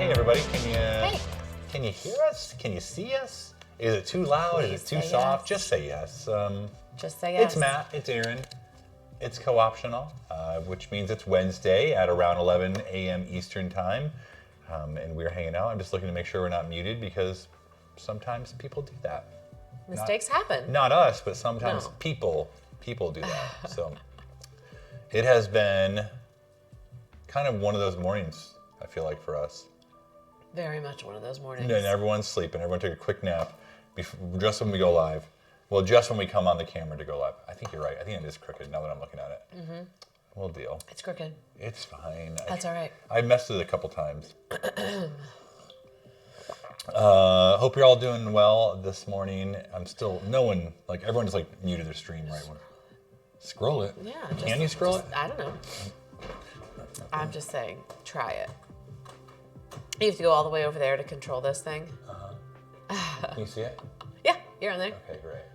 Hey everybody, Hey. Can you hear us? Can you see us? Is it too loud? Please Is it too say soft? yes. Just say yes. Just say yes. It's Matt, it's Erin, it's co-optional, which means it's Wednesday at around 11 a.m. Eastern time, and we're hanging out. I'm just looking to make sure we're not muted because sometimes people do that. Mistakes happen. Not us, but sometimes No. people do that. So it has been kind of one of those mornings, I feel like, for us. Very much one of those mornings. And everyone's sleeping. Everyone took a quick nap just when we go live. Well, just when we come on the camera to go live. I think you're right. I think it is crooked now that I'm looking at it. Mm-hmm. We'll deal. It's crooked. It's fine. That's all right. I messed it a couple times. Hope you're all doing well this morning. Everyone's like muted their stream right when. Scroll it. Yeah. Can you scroll it? I don't know. I'm just saying, try it. You have to go all the way over there to control this thing. Can you see it? Yeah, you're on there. Okay, great.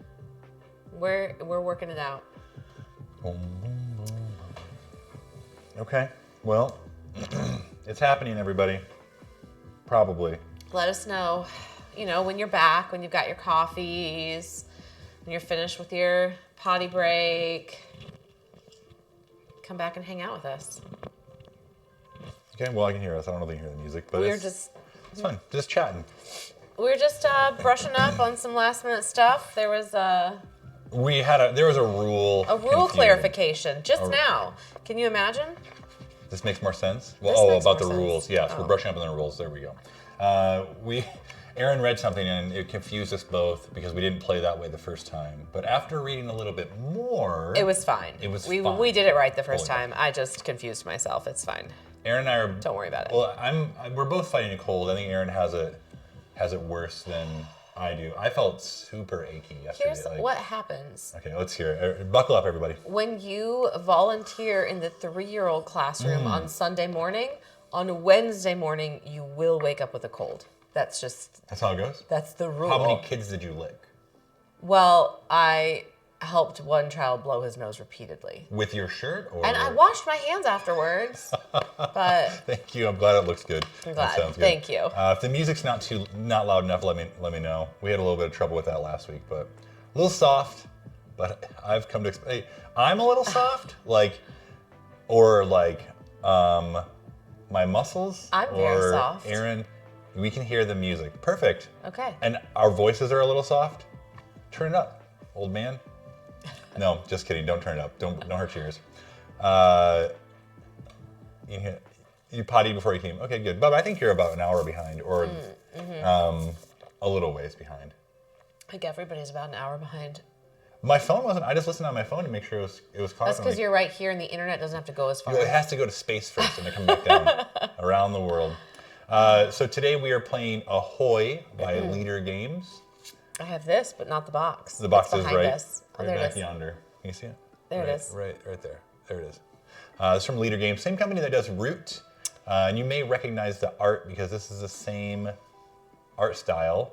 We're working it out. Boom, boom, boom, boom. Okay, well, it's happening, everybody. Probably. Let us know, when you're back, when you've got your coffees, when you're finished with your potty break. Come back and hang out with us. Okay, well, I can hear us. I don't know if you can hear the music, but It's fun. Just chatting. We were just brushing up on some last minute stuff. There was There was a rule. a rule clarification just now. Can you imagine? This makes more sense? This Well, makes about the more sense. rules. Yes, Oh. we're brushing up on the rules. There we go. Erin read something and it confused us both because we didn't play that way the first time. But after reading a little bit more, It was fine. It was we fine. We did it right the first Totally time. I just confused myself. It's fine. Erin and I are. Don't worry about it. Well, we're both fighting a cold. I think Erin has it worse than I do. I felt super achy yesterday. Here's what happens. Okay, let's hear it. Buckle up, everybody. When you volunteer in the 3-year-old classroom on Sunday morning, on Wednesday morning, you will wake up with a cold. That's how it goes? That's the rule. How many kids did you lick? Well, I helped one child blow his nose repeatedly. With your shirt? Or? And I washed my hands afterwards, but Thank you. I'm glad it looks good. I'm That glad. sounds good. Thank you. If the music's not loud enough, let me know. We had a little bit of trouble with that last week, but a little soft. But I've come to expect. Hey, I'm a little soft, my muscles. I'm very soft. Erin, we can hear the music. Perfect. Okay. And our voices are a little soft. Turn it up, old man. No, just kidding. Don't turn it up. Don't hurt your ears. You potty before you came. Okay, good. But I think you're about an hour behind, or a little ways behind. I think everybody's about an hour behind. My phone wasn't. I just listened on my phone to make sure it was caught. That's because you're right here and the internet doesn't have to go as far. It has to go to space first and then come back down around the world. So today we are playing Ahoy by Leader Games. I have this, but not the box. The box It's is behind right, us. Oh, right there it back is. yonder. Can you see it? There it is. Right there. There it is. It's from Leader Games, same company that does Root. And you may recognize the art because this is the same art style,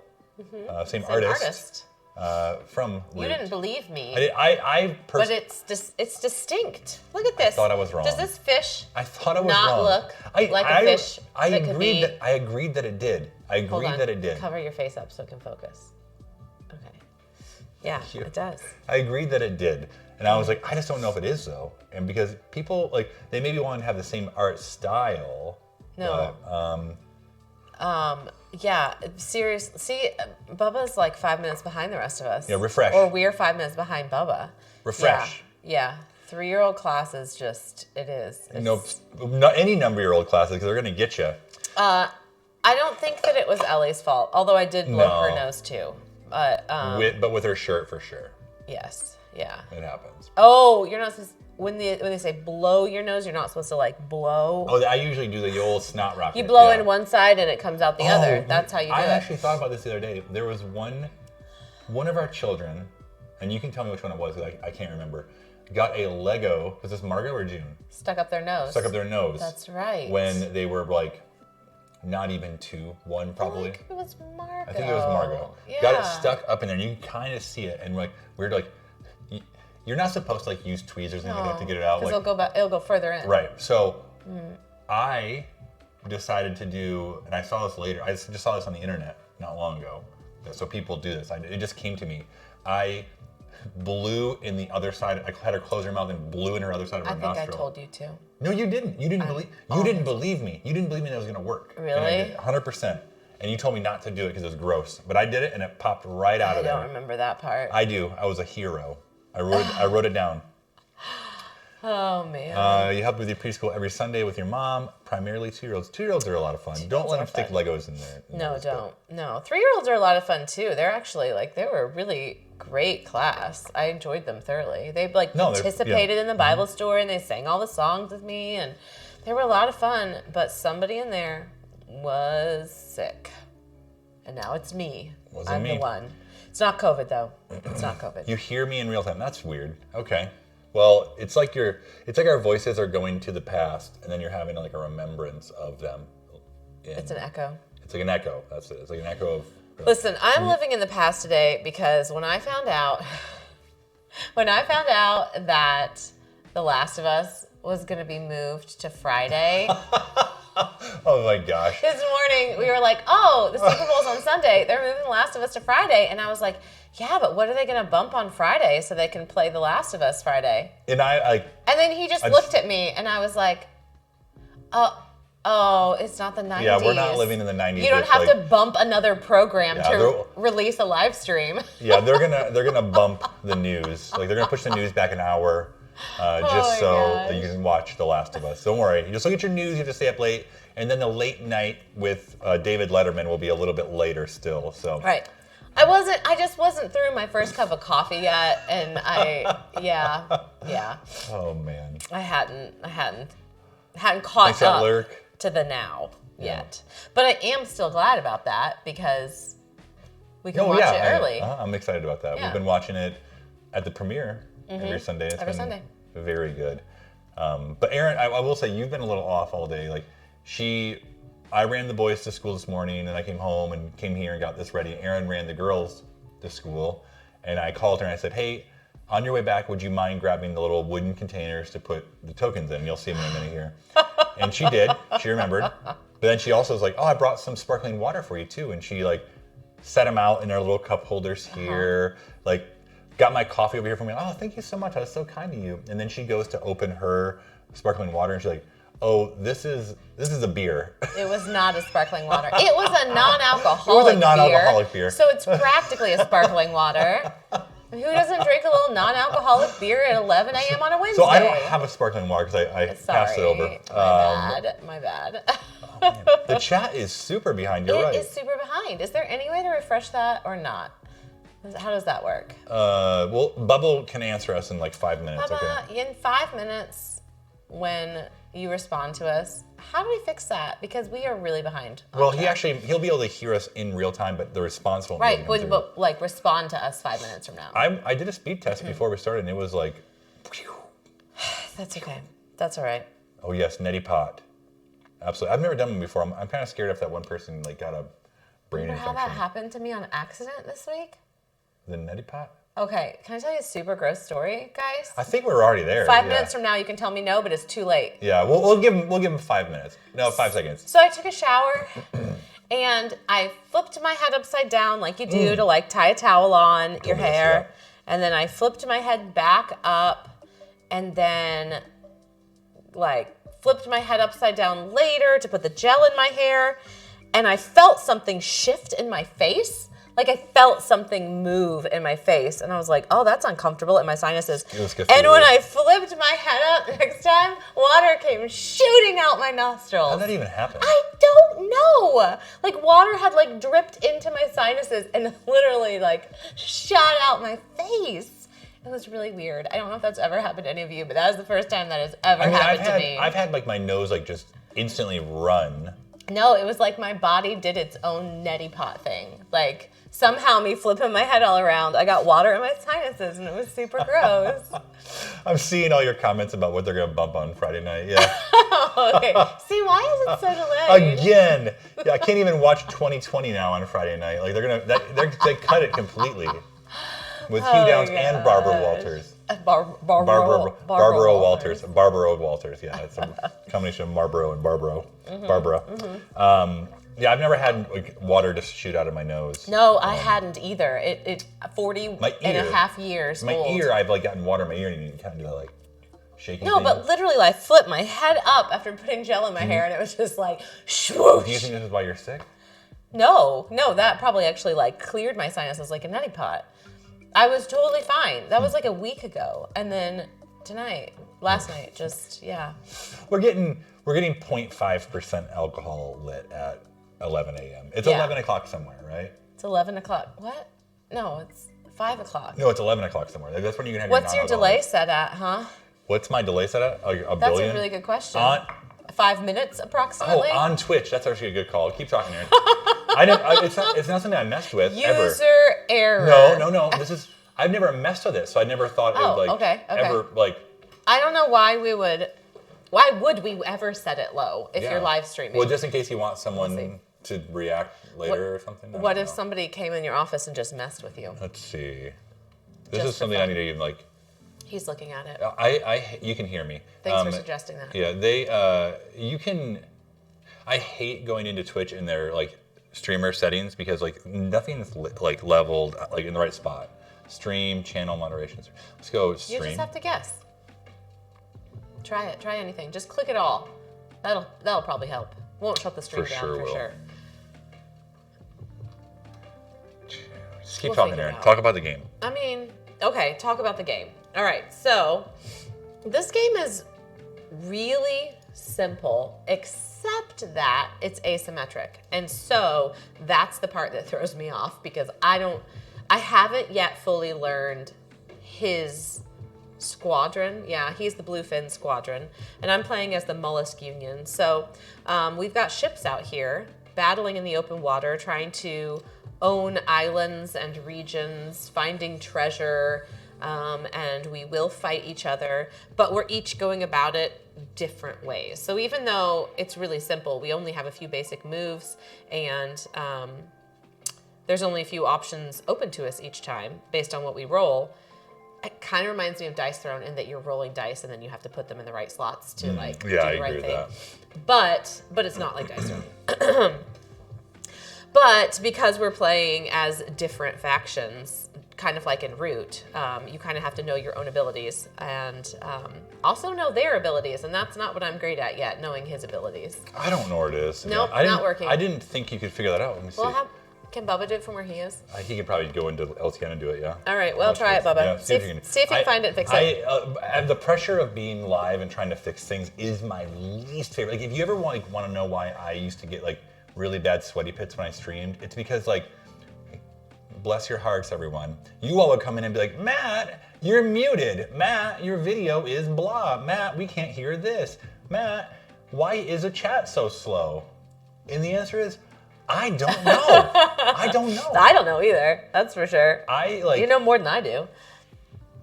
same artist. From Root. You didn't believe me. But But it's distinct. Look at this. I thought I was wrong. Does this fish I thought I was not wrong. look like a fish I that could be... agreed that it did. I Hold agreed on. that it did. Cover your face up so it can focus. Okay. Yeah, you. it does. I agreed that it did. And I was like, I just don't know if it is though. And because people they maybe want to have the same art style. No. But, Yeah, seriously. See, Bubba's like 5 minutes behind the rest of us. Yeah, refresh. Or we're 5 minutes behind Bubba. Refresh. Yeah. 3-year-old class is just, it is. not any number-year-old classes because they're gonna get you. I don't think that it was Ellie's fault, although I did blow her nose too. But with her shirt for sure. yes, yeah. It happens. Oh, you're not supposed. When they say blow your nose, you're not supposed to blow. Oh, I usually do the old snot rocket. You blow in one side and it comes out the other. That's how you do I it. actually thought about this the other day. There was one of our children, and you can tell me which one it was. I can't remember. Got a Lego. Was this Margot or June? Stuck up their nose. Stuck up their nose. That's right. When they were not even 2, 1 probably. I think it was Margot. I think it was Margot. Yeah. Got it stuck up in there, and you can kind of see it, and we're you're not supposed to use tweezers and anything like that to get it out. Because it'll go further in. Right. So I decided to do, and I saw this later. I just saw this on the internet not long ago. So people do this. It just came to me. I blew in the other side. I had her close her mouth and blew in her other side of her nostril. I think I told you to. No, you didn't. You didn't believe. You didn't believe me. You didn't believe me that it was going to work. Really? 100%. And you told me not to do it because it was gross. But I did it, and it popped right out of there. I don't remember that part. I do. I was a hero. I wrote it down. Oh, man. You help with your preschool every Sunday with your mom, primarily 2-year-olds. 2-year-olds are a lot of fun. Don't let them stick Legos in there. No, don't. No. 3-year-olds are a lot of fun, too. They're actually, they were a really great class. I enjoyed them thoroughly. They, participated in the Bible story, and they sang all the songs with me, and they were a lot of fun. But somebody in there was sick. And now it's me. I'm the one. It's not COVID, though. It's not COVID. You hear me in real time. That's weird. Okay. Well, it's like our voices are going to the past, and then you're having a remembrance of them. It's an echo. It's like an echo. That's it. It's like an echo of. Listen, I'm living in the past today because when I found out that The Last of Us was going to be moved to Friday. Oh my gosh. This morning we were like, oh, the Super Bowl's on Sunday. They're moving The Last of Us to Friday. And I was like, yeah, but what are they going to bump on Friday so they can play The Last of Us Friday? And And then he just looked at me and I was like, oh, it's not the 90s. Yeah, we're not living in the 90s. You don't have to bump another program to release a live stream. Yeah, they're gonna bump the news. They're gonna push the news back an hour. Just so that you can watch The Last of Us. Don't worry. You just look at your news, you have to stay up late. And then the late night with David Letterman will be a little bit later still. So right. I just wasn't through my first cup of coffee yet. And yeah. Oh, man. I hadn't caught up to the now yet. But I am still glad about that because we can watch it early. I'm excited about that. Yeah. We've been watching it at the premiere. Every Sunday. It's been very good. But Erin, I will say you've been a little off all day. I ran the boys to school this morning, and I came home and came here and got this ready. Erin ran the girls to school, and I called her and I said, hey, on your way back, would you mind grabbing the little wooden containers to put the tokens in? You'll see them in a minute here. And she did. She remembered. But then she also was like, oh, I brought some sparkling water for you too. And she set them out in our little cup holders here. Got my coffee over here for me. Oh, thank you so much. That was so kind of you. And then she goes to open her sparkling water, and she's like, "Oh, this is a beer." It was not a sparkling water. It was a non-alcoholic beer. It was a non-alcoholic beer. So it's practically a sparkling water. Who doesn't drink a little non-alcoholic beer at 11 a.m. on a Wednesday? So I don't have a sparkling water because I passed it over. My bad. Oh, the chat is super behind. You're right. It is super behind. Is there any way to refresh that or not? How does that work? Well, Bubble can answer us in 5 minutes. Bubba, in 5 minutes, when you respond to us, how do we fix that? Because we are really behind. Well, he'll be able to hear us in real time, but the response won't. Right, but respond to us 5 minutes from now. I did a speed test before we started, and it was like. That's okay. That's all right. Oh yes, neti pot. Absolutely. I've never done one before. I'm kind of scared if that one person got a brain infection. Remember how that happened to me on accident this week? The neti pot? Okay, can I tell you a super gross story, guys? I think we're already there. 5 minutes from now, you can tell me no, but it's too late. Yeah, we'll give him 5 minutes. No, 5 seconds. So I took a shower, and I flipped my head upside down like you do to tie a towel on your hair, and then I flipped my head back up, and then flipped my head upside down later to put the gel in my hair, and I felt something shift in my face. I felt something move in my face, and I was like, oh, that's uncomfortable in my sinuses. And when I flipped my head up next time, water came shooting out my nostrils. How did that even happen? I don't know. Water had dripped into my sinuses and literally shot out my face. It was really weird. I don't know if that's ever happened to any of you, but that was the first time that has ever happened to me. I've had my nose just instantly run. No, it was my body did its own neti pot thing. Somehow me flipping my head all around, I got water in my sinuses, and it was super gross. I'm seeing all your comments about what they're going to bump on Friday night. Yeah. Okay. See, why is it so delayed? Again. Yeah, I can't even watch 2020 now on Friday night. They cut it completely with Hugh Downs and Barbara Walters. Barbara Walters. Barbara Walters. Yeah, it's a combination of Marlboro and Barbara. Yeah, I've never had like water just shoot out of my nose. No, I hadn't either. It 40 and a half years my old. ear, I've like gotten water in my ear and you kind of do that like shaking No, thing. but literally I flipped my head up after putting gel in my hair and it was just like swoosh. Do you think this is why you're sick? No, that probably actually like cleared my sinuses like a neti pot. I was totally fine. That was like a week ago. And then last night, just, yeah. We're getting 0.5% alcohol lit at 11 a.m. It's 11 o'clock somewhere, right? It's 11 o'clock. What? No, it's 5 o'clock. No, it's 11 o'clock somewhere. That's when you can have What's your delay set at, huh? What's my delay set at? A billion? That's a really good question. 5 minutes approximately? Oh, on Twitch. That's actually a good call. Keep talking, Erin. It's not something I messed with ever. User error. No. I've never messed with it, so I never thought it would like ever like. I don't know why would we ever set it low if you're live streaming? Well, just in case you want someone to react later or something. What if somebody came in your office and just messed with you? Let's see. This is something I need to even like. He's looking at it. You can hear me. Thanks for suggesting that. Yeah, you can. I hate going into Twitch in their like streamer settings because like nothing's like leveled like in the right spot. Stream, channel moderations. Let's go stream. You just have to guess. Try it. Try anything. Just click it all. That'll probably help. Won't shut the stream down for sure. Just keep talking, Erin. Talk about the game. I mean, okay, talk about the game. All right, so this game is really simple, except that it's asymmetric. And so that's the part that throws me off because I haven't yet fully learned his squadron. Yeah, he's the Bluefin Squadron, and I'm playing as the Mollusk Union. So we've got ships out here battling in the open water, trying to own islands and regions, finding treasure, and we will fight each other, but we're each going about it different ways. So even though it's really simple, we only have a few basic moves, and there's only a few options open to us each time based on what we roll. It kind of reminds me of Dice Throne in that you're rolling dice and then you have to put them in the right slots to do the right thing. But it's not like Dice Throne. But because we're playing as different factions, kind of like in Root, you kind of have to know your own abilities and also know their abilities, and that's not what I'm great at yet, knowing his abilities. I don't know where it is. Nope, not working. I didn't think you could figure that out. Let me see. Can Bubba do it from where he is? He could probably go into LTN and do it, yeah. All right, well, try it, Bubba. Yeah, see if you can find it and fix it. The pressure of being live and trying to fix things is my least favorite. Like, if you ever want to know why I used to get like really bad sweaty pits when I streamed, it's because like, bless your hearts, everyone. You all would come in and be like, Matt, you're muted. Matt, your video is blah. Matt, we can't hear this. Matt, why is a chat so slow? And the answer is, I don't know. I don't know. I don't know either. That's for sure. You know more than I do.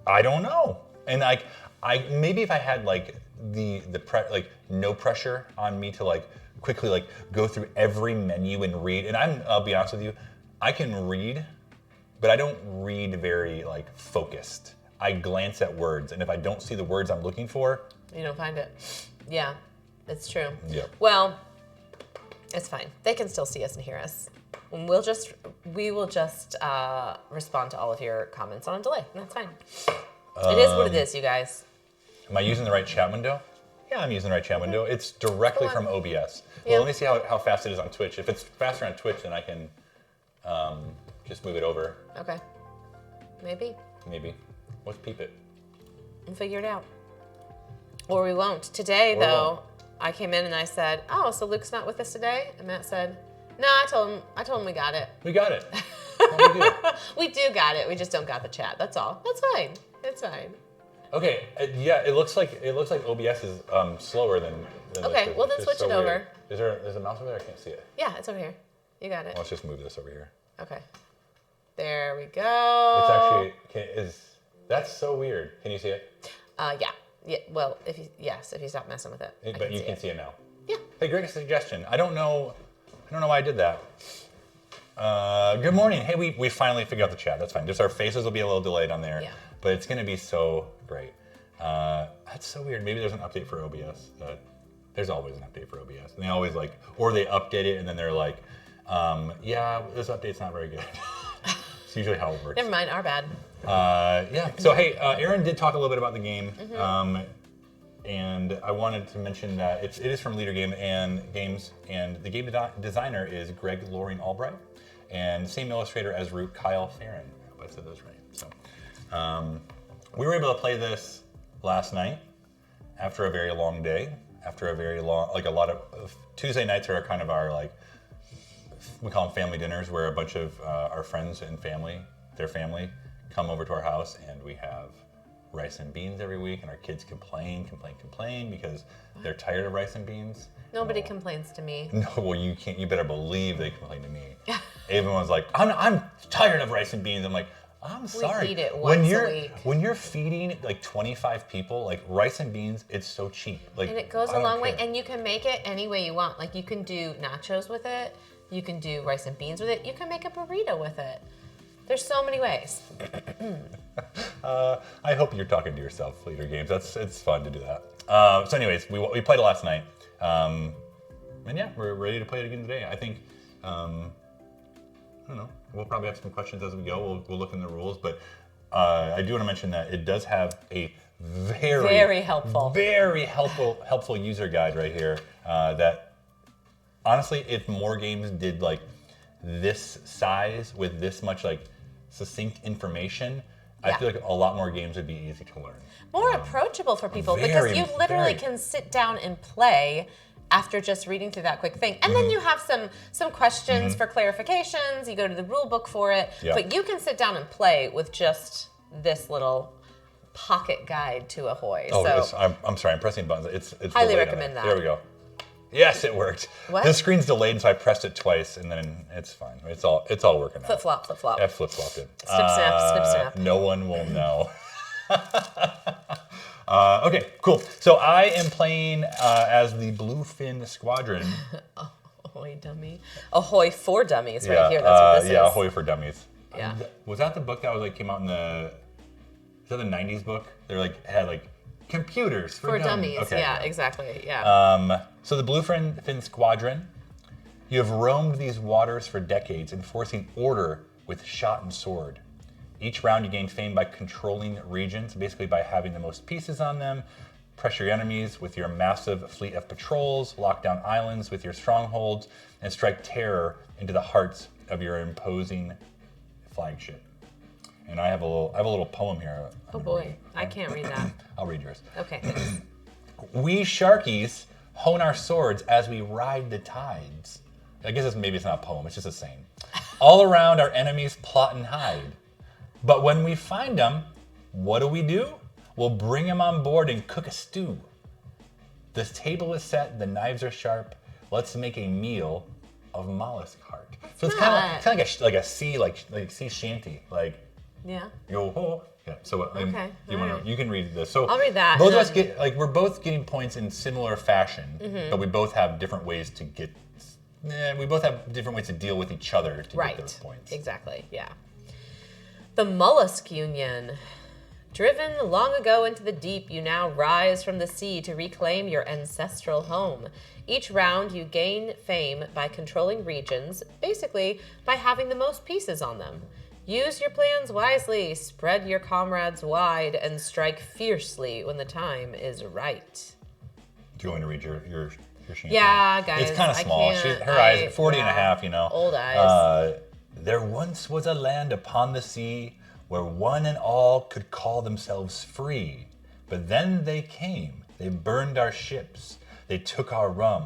I don't know. And like, maybe if I had like no pressure on me to like quickly like go through every menu and read. And I'll be honest with you, I can read, but I don't read very like focused. I glance at words, and if I don't see the words I'm looking for, you don't find it. Yeah, it's true. Yeah. Well, it's fine. They can still see us and hear us. We will just respond to all of your comments on a delay, and that's fine. It is what it is, you guys. Am I using the right chat window? Yeah, I'm using the right chat window. It's directly from OBS. Well, let me see how fast it is on Twitch. If it's faster on Twitch, then I can just move it over. Okay. Maybe. Let's peep it. And figure it out. Or we won't. Today, though, I came in and I said, "Oh, so Luke's not with us today?" And Matt said, "No, I told him we got it." We got it. We do got it. We just don't got the chat. That's all. That's fine. It's fine. Okay. Yeah, it looks like OBS is slower than okay, well then switch it over. There's a mouse over there? I can't see it. Yeah, it's over here. You got it. Well, let's just move this over here. Okay. There we go. It's actually that's so weird. Can you see it? Yeah. Yeah. Well, if you stop messing with it. But you can see it now. Yeah. Hey, great suggestion. I don't know why I did that. Good morning. Hey, we finally figured out the chat. That's fine. Just our faces will be a little delayed on there. Yeah. but it's going to be so great. That's so weird. Maybe there's an update for OBS. There's always an update for OBS. And they always or they update it and then they're like, yeah, this update's not very good. It's usually how it works. Never mind, our bad. Yeah. So hey, Erin did talk a little bit about the game, and I wanted to mention that it is from Leader Games, and the game designer is Greg Loring Albright, and same illustrator as Root, Kyle Farron. I hope I said those right. So we were able to play this last night after a very long day, after a very long, a lot of Tuesday nights are kind of our we call them family dinners, where a bunch of our friends and their family, come over to our house, and we have rice and beans every week, and our kids complain because they're tired of rice and beans. Nobody complains to me. No, well, you can't. You better believe they complain to me. Everyone's like, I'm tired of rice and beans. I'm like, I'm sorry. We eat it once a week. When you're feeding 25 people, rice and beans, it's so cheap. And it goes a long way, and you can make it any way you want. You can do nachos with it. You can do rice and beans with it. You can make a burrito with it. There's so many ways. I hope you're talking to yourself, Leader Games. It's fun to do that. So anyways, we played it last night. And yeah, we're ready to play it again today. I think, I don't know, we'll probably have some questions as we go. We'll look in the rules, but I do want to mention that it does have a very helpful user guide right here that honestly, if more games did this size with this much succinct information, I feel like a lot more games would be easy to learn. More approachable for people because you literally can sit down and play after just reading through that quick thing. And then you have some questions for clarifications, you go to the rule book for it, but you can sit down and play with just this little pocket guide to Ahoy. Oh, so, I'm sorry, I'm pressing buttons. It's highly recommend that. There we go. Yes, it worked. What? The screen's delayed, and so I pressed it twice, and then it's fine. It's all working out. Flip flop. I flip-flopped it. Snip snap. No one will know. Okay, cool. So I am playing as the Bluefin Squadron. Ahoy dummy. Ahoy for dummies right here. That's what this is. Yeah, Ahoy for Dummies. Yeah. Was that the book that was came out in the? Is that the '90s book? They're had computers for dummies. Okay. Yeah, exactly. Yeah. So the Bluefin Squadron, you have roamed these waters for decades, enforcing order with shot and sword. Each round you gain fame by controlling regions, basically by having the most pieces on them, pressure your enemies with your massive fleet of patrols, lock down islands with your strongholds, and strike terror into the hearts of your imposing flagship. And I have a little poem here. Oh boy, I can't read that. I'll read yours. Okay. We Sharkies hone our swords as we ride the tides. I guess maybe it's not a poem, it's just a saying. All around our enemies plot and hide. But when we find them, what do? We'll bring them on board and cook a stew. The table is set, the knives are sharp. Let's make a meal of mollusk heart. So it's kind of like a sea sea shanty, Yeah. Yo ho. Yeah. So Okay. You can read this. So I'll read that. Both of us get we're both getting points in similar fashion, but we both have different ways to get. We both have different ways to deal with each other to get those points. Exactly. Yeah. The Mollusk Union. Driven long ago into the deep, you now rise from the sea to reclaim your ancestral home. Each round, you gain fame by controlling regions, basically by having the most pieces on them. Use your plans wisely, spread your comrades wide, and strike fiercely when the time is right. Do you want me to read your shanty? Yeah, guys. It's kind of small. Her eyes, 40 and a half, Old eyes. There once was a land upon the sea where one and all could call themselves free. But then they came. They burned our ships. They took our rum.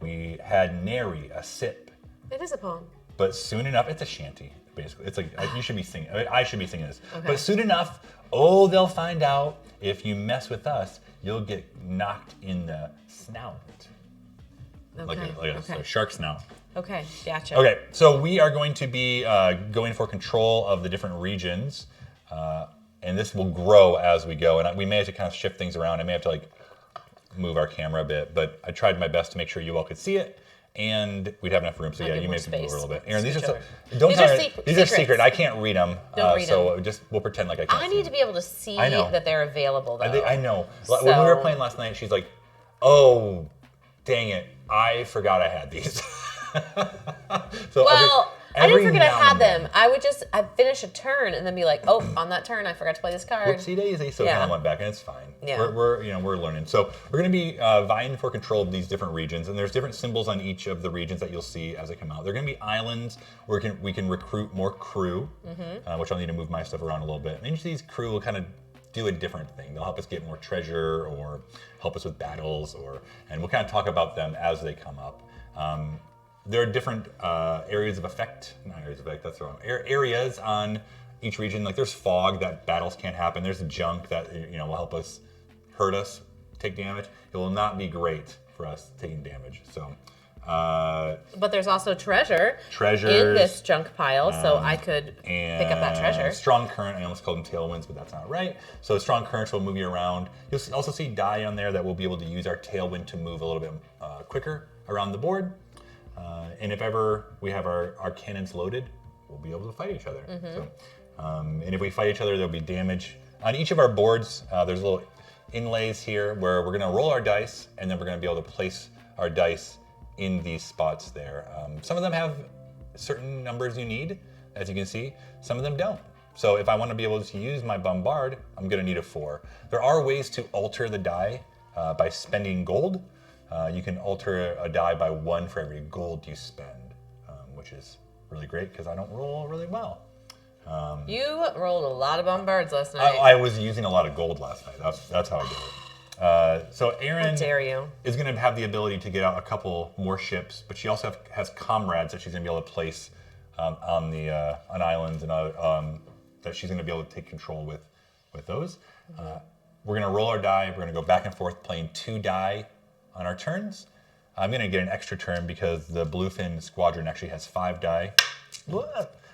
We had nary a sip. It is a poem. But soon enough, it's a shanty. Basically, it's you should be singing. I should be singing this. Okay. But soon enough, they'll find out. If you mess with us, you'll get knocked in the snout, like a shark snout. Okay, gotcha. Okay, so we are going to be going for control of the different regions, and this will grow as we go. And we may have to kind of shift things around. I may have to move our camera a bit, but I tried my best to make sure you all could see it. and we'd have enough room. So yeah, you may have to move a little bit. Aaron, these are secret. I can't read them. Don't read them. So we'll pretend like I can't. I need to be able to see that they're available, though. I know. So, when we were playing last night, she's like, "Oh, dang it! I forgot I had these." So I didn't forget I had them. I'd finish a turn and then be like, oh, on that turn I forgot to play this card. Whoopsie daisy. So kind of went back, and it's fine. Yeah. We're learning. So we're going to be vying for control of these different regions, and there's different symbols on each of the regions that you'll see as they come out. They're going to be islands where we can recruit more crew, which I'll need to move my stuff around a little bit. And each of these crew will kind of do a different thing. They'll help us get more treasure or help us with battles, and we'll kind of talk about them as they come up. There are different areas of effect, not areas of effect, that's the wrong, areas on each region. Like there's fog that battles can't happen. There's junk that will help us, hurt us, take damage. It will not be great for us taking damage. So, but there's also treasures in this junk pile, so I could pick up that treasure. Strong current, I almost called them tailwinds, but that's not right. So strong currents will move you around. You'll also see die on there that we'll be able to use our tailwind to move a little bit quicker around the board. And if ever we have our cannons loaded, we'll be able to fight each other. So, and if we fight each other, there'll be damage. On each of our boards, there's little inlays here where we're gonna roll our dice, and then we're gonna be able to place our dice in these spots there. Some of them have certain numbers you need, as you can see. Some of them don't. So if I wanna be able to use my bombard, I'm gonna need a 4. There are ways to alter the die by spending gold. You can alter a die by 1 for every gold you spend, which is really great because I don't roll really well. You rolled a lot of bombards last night. I was using a lot of gold last night. That's how I did it. So Erin is going to have the ability to get out a couple more ships, but she also has comrades that she's going to be able to place on islands and that she's going to be able to take control with those. We're going to roll our die. We're going to go back and forth playing 2 die on our turns. I'm going to get an extra turn because the Bluefin Squadron actually has 5 die.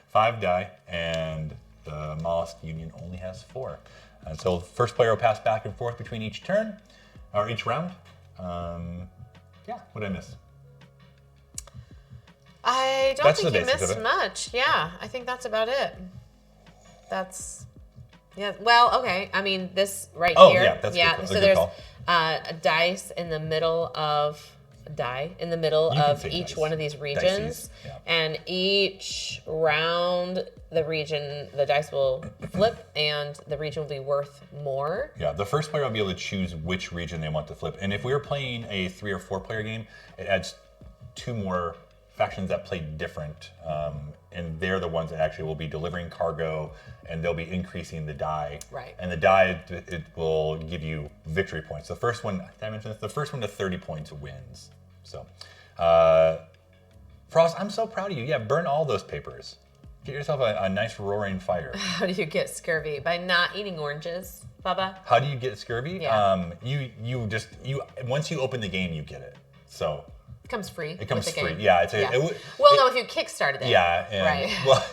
5 die, and the Mollusk Union only has 4. And so first player will pass back and forth between each turn, or each round. Yeah, what did I miss? I don't think you missed much. Yeah, I think that's about it. Well, okay. I mean, this here. Oh, yeah, that's good. So there's a dice in the middle of each one of these regions, and each round the dice will flip, and the region will be worth more. Yeah, the first player will be able to choose which region they want to flip, and if we were playing a 3 or 4 player game, it adds 2 more factions that play different, and they're the ones that actually will be delivering cargo, and they'll be increasing the die. Right. And the die, it will give you victory points. The first one, did I mention this? The first one to 30 points wins. So, Frost, I'm so proud of you. Yeah, burn all those papers. Get yourself a nice roaring fire. How do you get scurvy? By not eating oranges, Bubba? How do you get scurvy? Yeah. You once you open the game, you get it. So. It comes free. It comes free. Game. Yeah. No, if you kickstarted it. Yeah. Right. Well,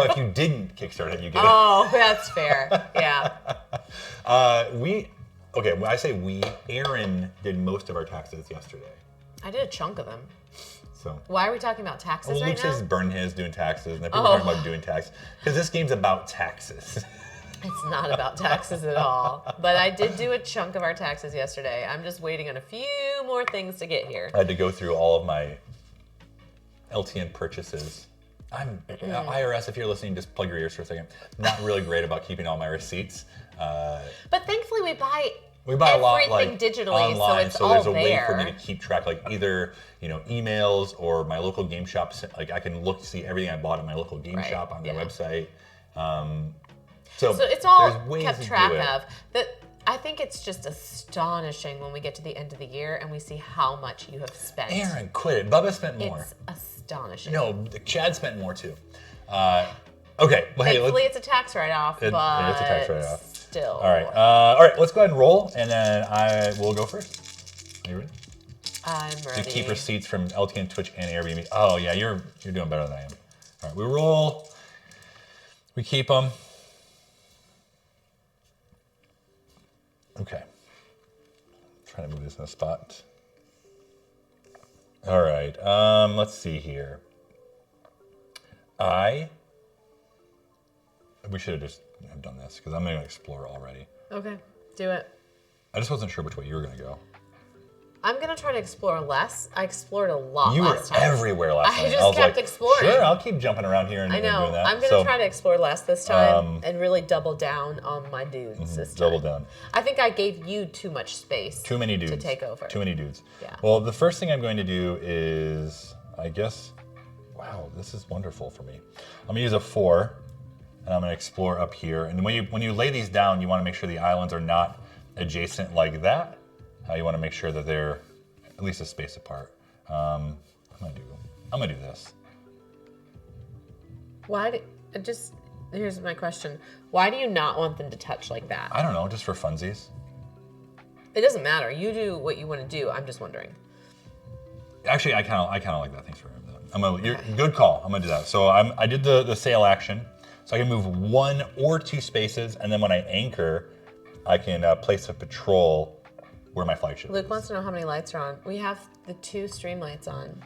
if you didn't kickstart it, you get it. Oh, that's fair. Yeah. When I say we, Erin did most of our taxes yesterday. I did a chunk of them. So. Why are we talking about taxes right now? Luke says burn his doing taxes, and then people are talking about doing taxes. Because this game's about taxes. It's not about taxes at all. But I did do a chunk of our taxes yesterday. I'm just waiting on a few more things to get here. I had to go through all of my LTN purchases. IRS, if you're listening, just plug your ears for a second. Not really great about keeping all my receipts. But thankfully we buy a lot digitally, online, so it's there's all a way for me to keep track, like either emails or my local game shop. Like I can see everything I bought at my local game shop on their website. So it's all kept track of. I think it's just astonishing when we get to the end of the year and we see how much you have spent. Aaron, quit it. Bubba spent more. It's astonishing. No, Chad spent more too. Okay. Well, thankfully, it's a tax write-off, but it's a tax write-off. Still. All right. Let's go ahead and roll, and then I will go first. Are you ready? I'm ready. To keep receipts from LTN, Twitch, and Airbnb. Oh yeah, you're doing better than I am. All right, we roll. We keep them. Okay. Trying to move this in a spot. All right. Let's see here. We should have just done this because I'm going to explore already. Okay, do it. I just wasn't sure which way you were going to go. I'm going to try to explore less. I explored a lot You were last time. everywhere last time. I just kept exploring. Sure, I'll keep jumping around here and doing that. I'm going to try to explore less this time and really double down on my dudes this time. Double down. I think I gave you too much space. Too many dudes. To take over. Too many dudes. Yeah. Well, the first thing I'm going to do is, I guess, wow, this is wonderful for me. I'm going to use a 4, and I'm going to explore up here. And when you lay these down, you want to make sure the islands are not adjacent like that. You want to make sure that they're at least a space apart. I'm gonna do this. Here's my question. Why do you not want them to touch like that? I don't know, just for funsies. It doesn't matter. You do what you want to do. I'm just wondering. Actually, I kind of like that. Thanks for that. Good call. I'm gonna do that. So I did the sail action, so I can move 1 or 2 spaces, and then when I anchor, I can place a patrol where my flagship is. Luke wants to know how many lights are on. We have the 2 stream lights on.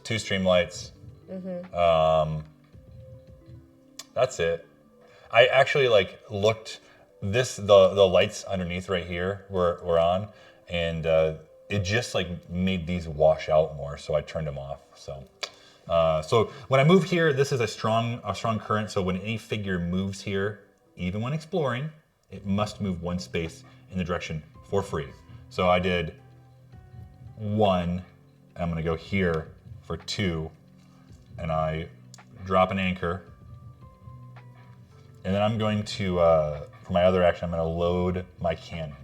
2 stream lights. Mm-hmm. That's it. I actually looked. The lights underneath right here were on, and it just made these wash out more. So I turned them off. So when I move here, this is a strong current. So when any figure moves here, even when exploring, it must move 1 space in the direction for free. So I did 1, and I'm going to go here for 2, and I drop an anchor. And then I'm going to, for my other action, I'm going to load my cannon.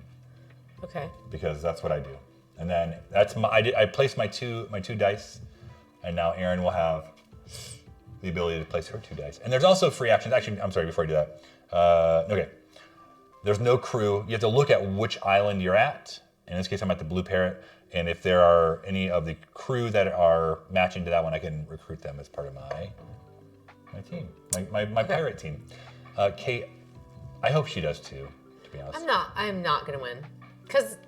Okay. Because that's what I do. And then I placed my two dice, and now Erin will have the ability to place her 2 dice. And there's also free actions. Actually, I'm sorry, before I do that. Okay. There's no crew. You have to look at which island you're at. In this case, I'm at the Blue Parrot, and if there are any of the crew that are matching to that one, I can recruit them as part of my team, my pirate team. Kate, I hope she does too, to be honest. I'm not going to win, because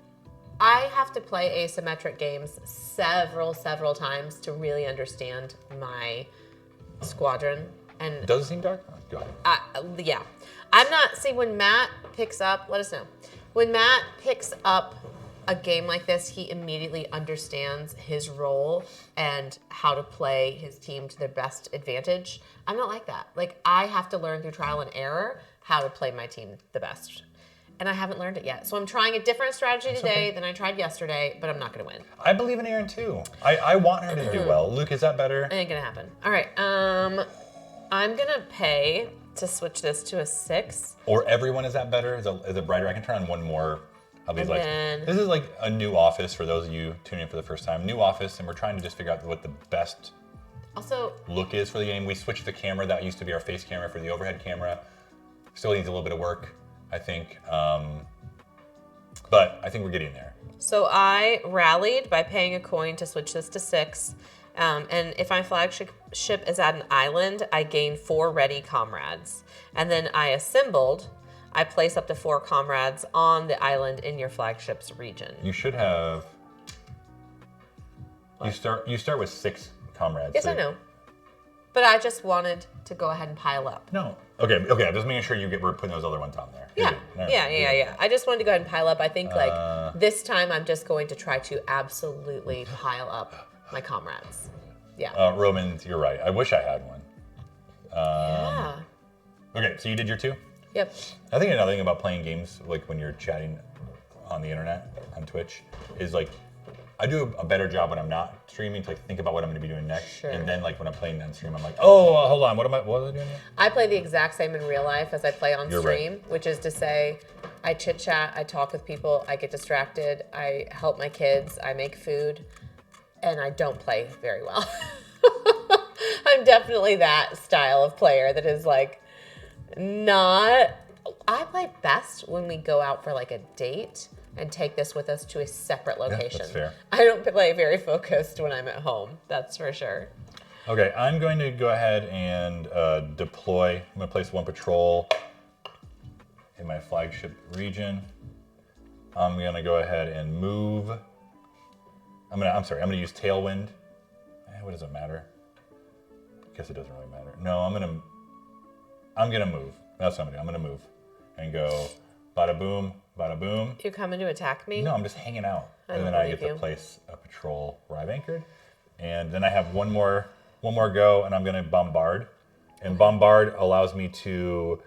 I have to play asymmetric games several times to really understand my squadron. And does it seem dark? Go ahead. Yeah. I'm not, see, when Matt picks up, let us know. When Matt picks up a game like this, he immediately understands his role and how to play his team to their best advantage. I'm not like that. I have to learn through trial and error how to play my team the best. And I haven't learned it yet. So I'm trying a different strategy today than I tried yesterday, but I'm not going to win. I believe in Erin too. I want her to do well. Luke, is that better? It ain't going to happen. All right. I'm going to pay to switch this to a 6. Or everyone, is that better? Is it brighter? I can turn on one more of these lights. This is a new office for those of you tuning in for the first time. New office, and we're trying to just figure out what the best look is for the game. We switched the camera. That used to be our face camera for the overhead camera. Still needs a little bit of work, I think. But I think we're getting there. So I rallied by paying a coin to switch this to 6. And if my flagship is at an island, I gain 4 ready comrades. And then I assembled. I place up to 4 comrades on the island in your flagship's region. You should have. What? You start with 6 comrades. Yes, so I know. But I just wanted to go ahead and pile up. No. Okay. I'm just making sure we're putting those other ones on there. Yeah. I just wanted to go ahead and pile up. I think this time I'm just going to try to absolutely pile up my comrades. Yeah. Romans, you're right. I wish I had one. Yeah. Okay, so you did your 2? Yep. I think another thing about playing games, when you're chatting on the internet, on Twitch, is I do a better job when I'm not streaming to think about what I'm going to be doing next. Sure. And then when I'm playing on stream, I'm like, oh, hold on, what was I doing here? I play the exact same in real life as I play on stream, which is to say, I chit chat, I talk with people, I get distracted, I help my kids, I make food, and I don't play very well. I'm definitely that style of player that is not. I play best when we go out for a date and take this with us to a separate location. Yeah, that's fair. I don't play very focused when I'm at home. That's for sure. Okay, I'm going to go ahead and deploy. I'm going to place 1 patrol in my flagship region. I'm going to go ahead and move. I'm going to use Tailwind what does it matter? I guess it doesn't really matter. No, I'm gonna move. That's what I'm gonna do. I'm gonna move and go bada boom, bada boom. You're coming to attack me? No, I'm just hanging out. I And then I get to place a patrol where I've anchored. And then I have one more go, and I'm gonna bombard. And bombard allows me to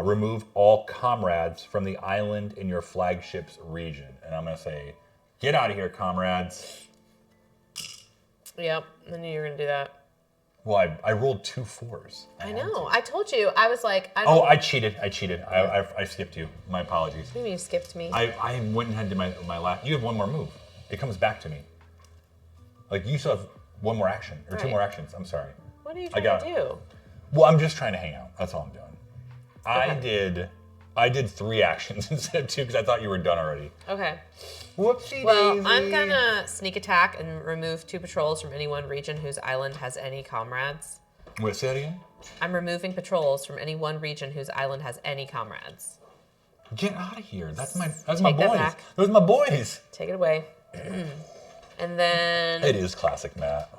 remove all comrades from the island in your flagship's region. And I'm gonna say, get out of here, comrades. Yep, I knew you were gonna do that. Well, I rolled 2 4s. I know. I told you. I was like, I don't. Oh, I cheated. I skipped you. My apologies. What do you mean you skipped me? I went and had my last. You have one more move. It comes back to me. Like you still have one more action or 2 more actions. I'm sorry. What are you trying to do? Well, I'm just trying to hang out. That's all I'm doing. Okay. I did 3 actions instead of 2 because I thought you were done already. Okay. Whoopsie Well, daisy. I'm gonna sneak attack and remove 2 patrols from any one region whose island has any comrades. Wait, say that again? I'm removing patrols from any one region whose island has any comrades. Get out of here. That's my Take boys. that back. Those are my boys. Take it away. And then... It is classic Matt.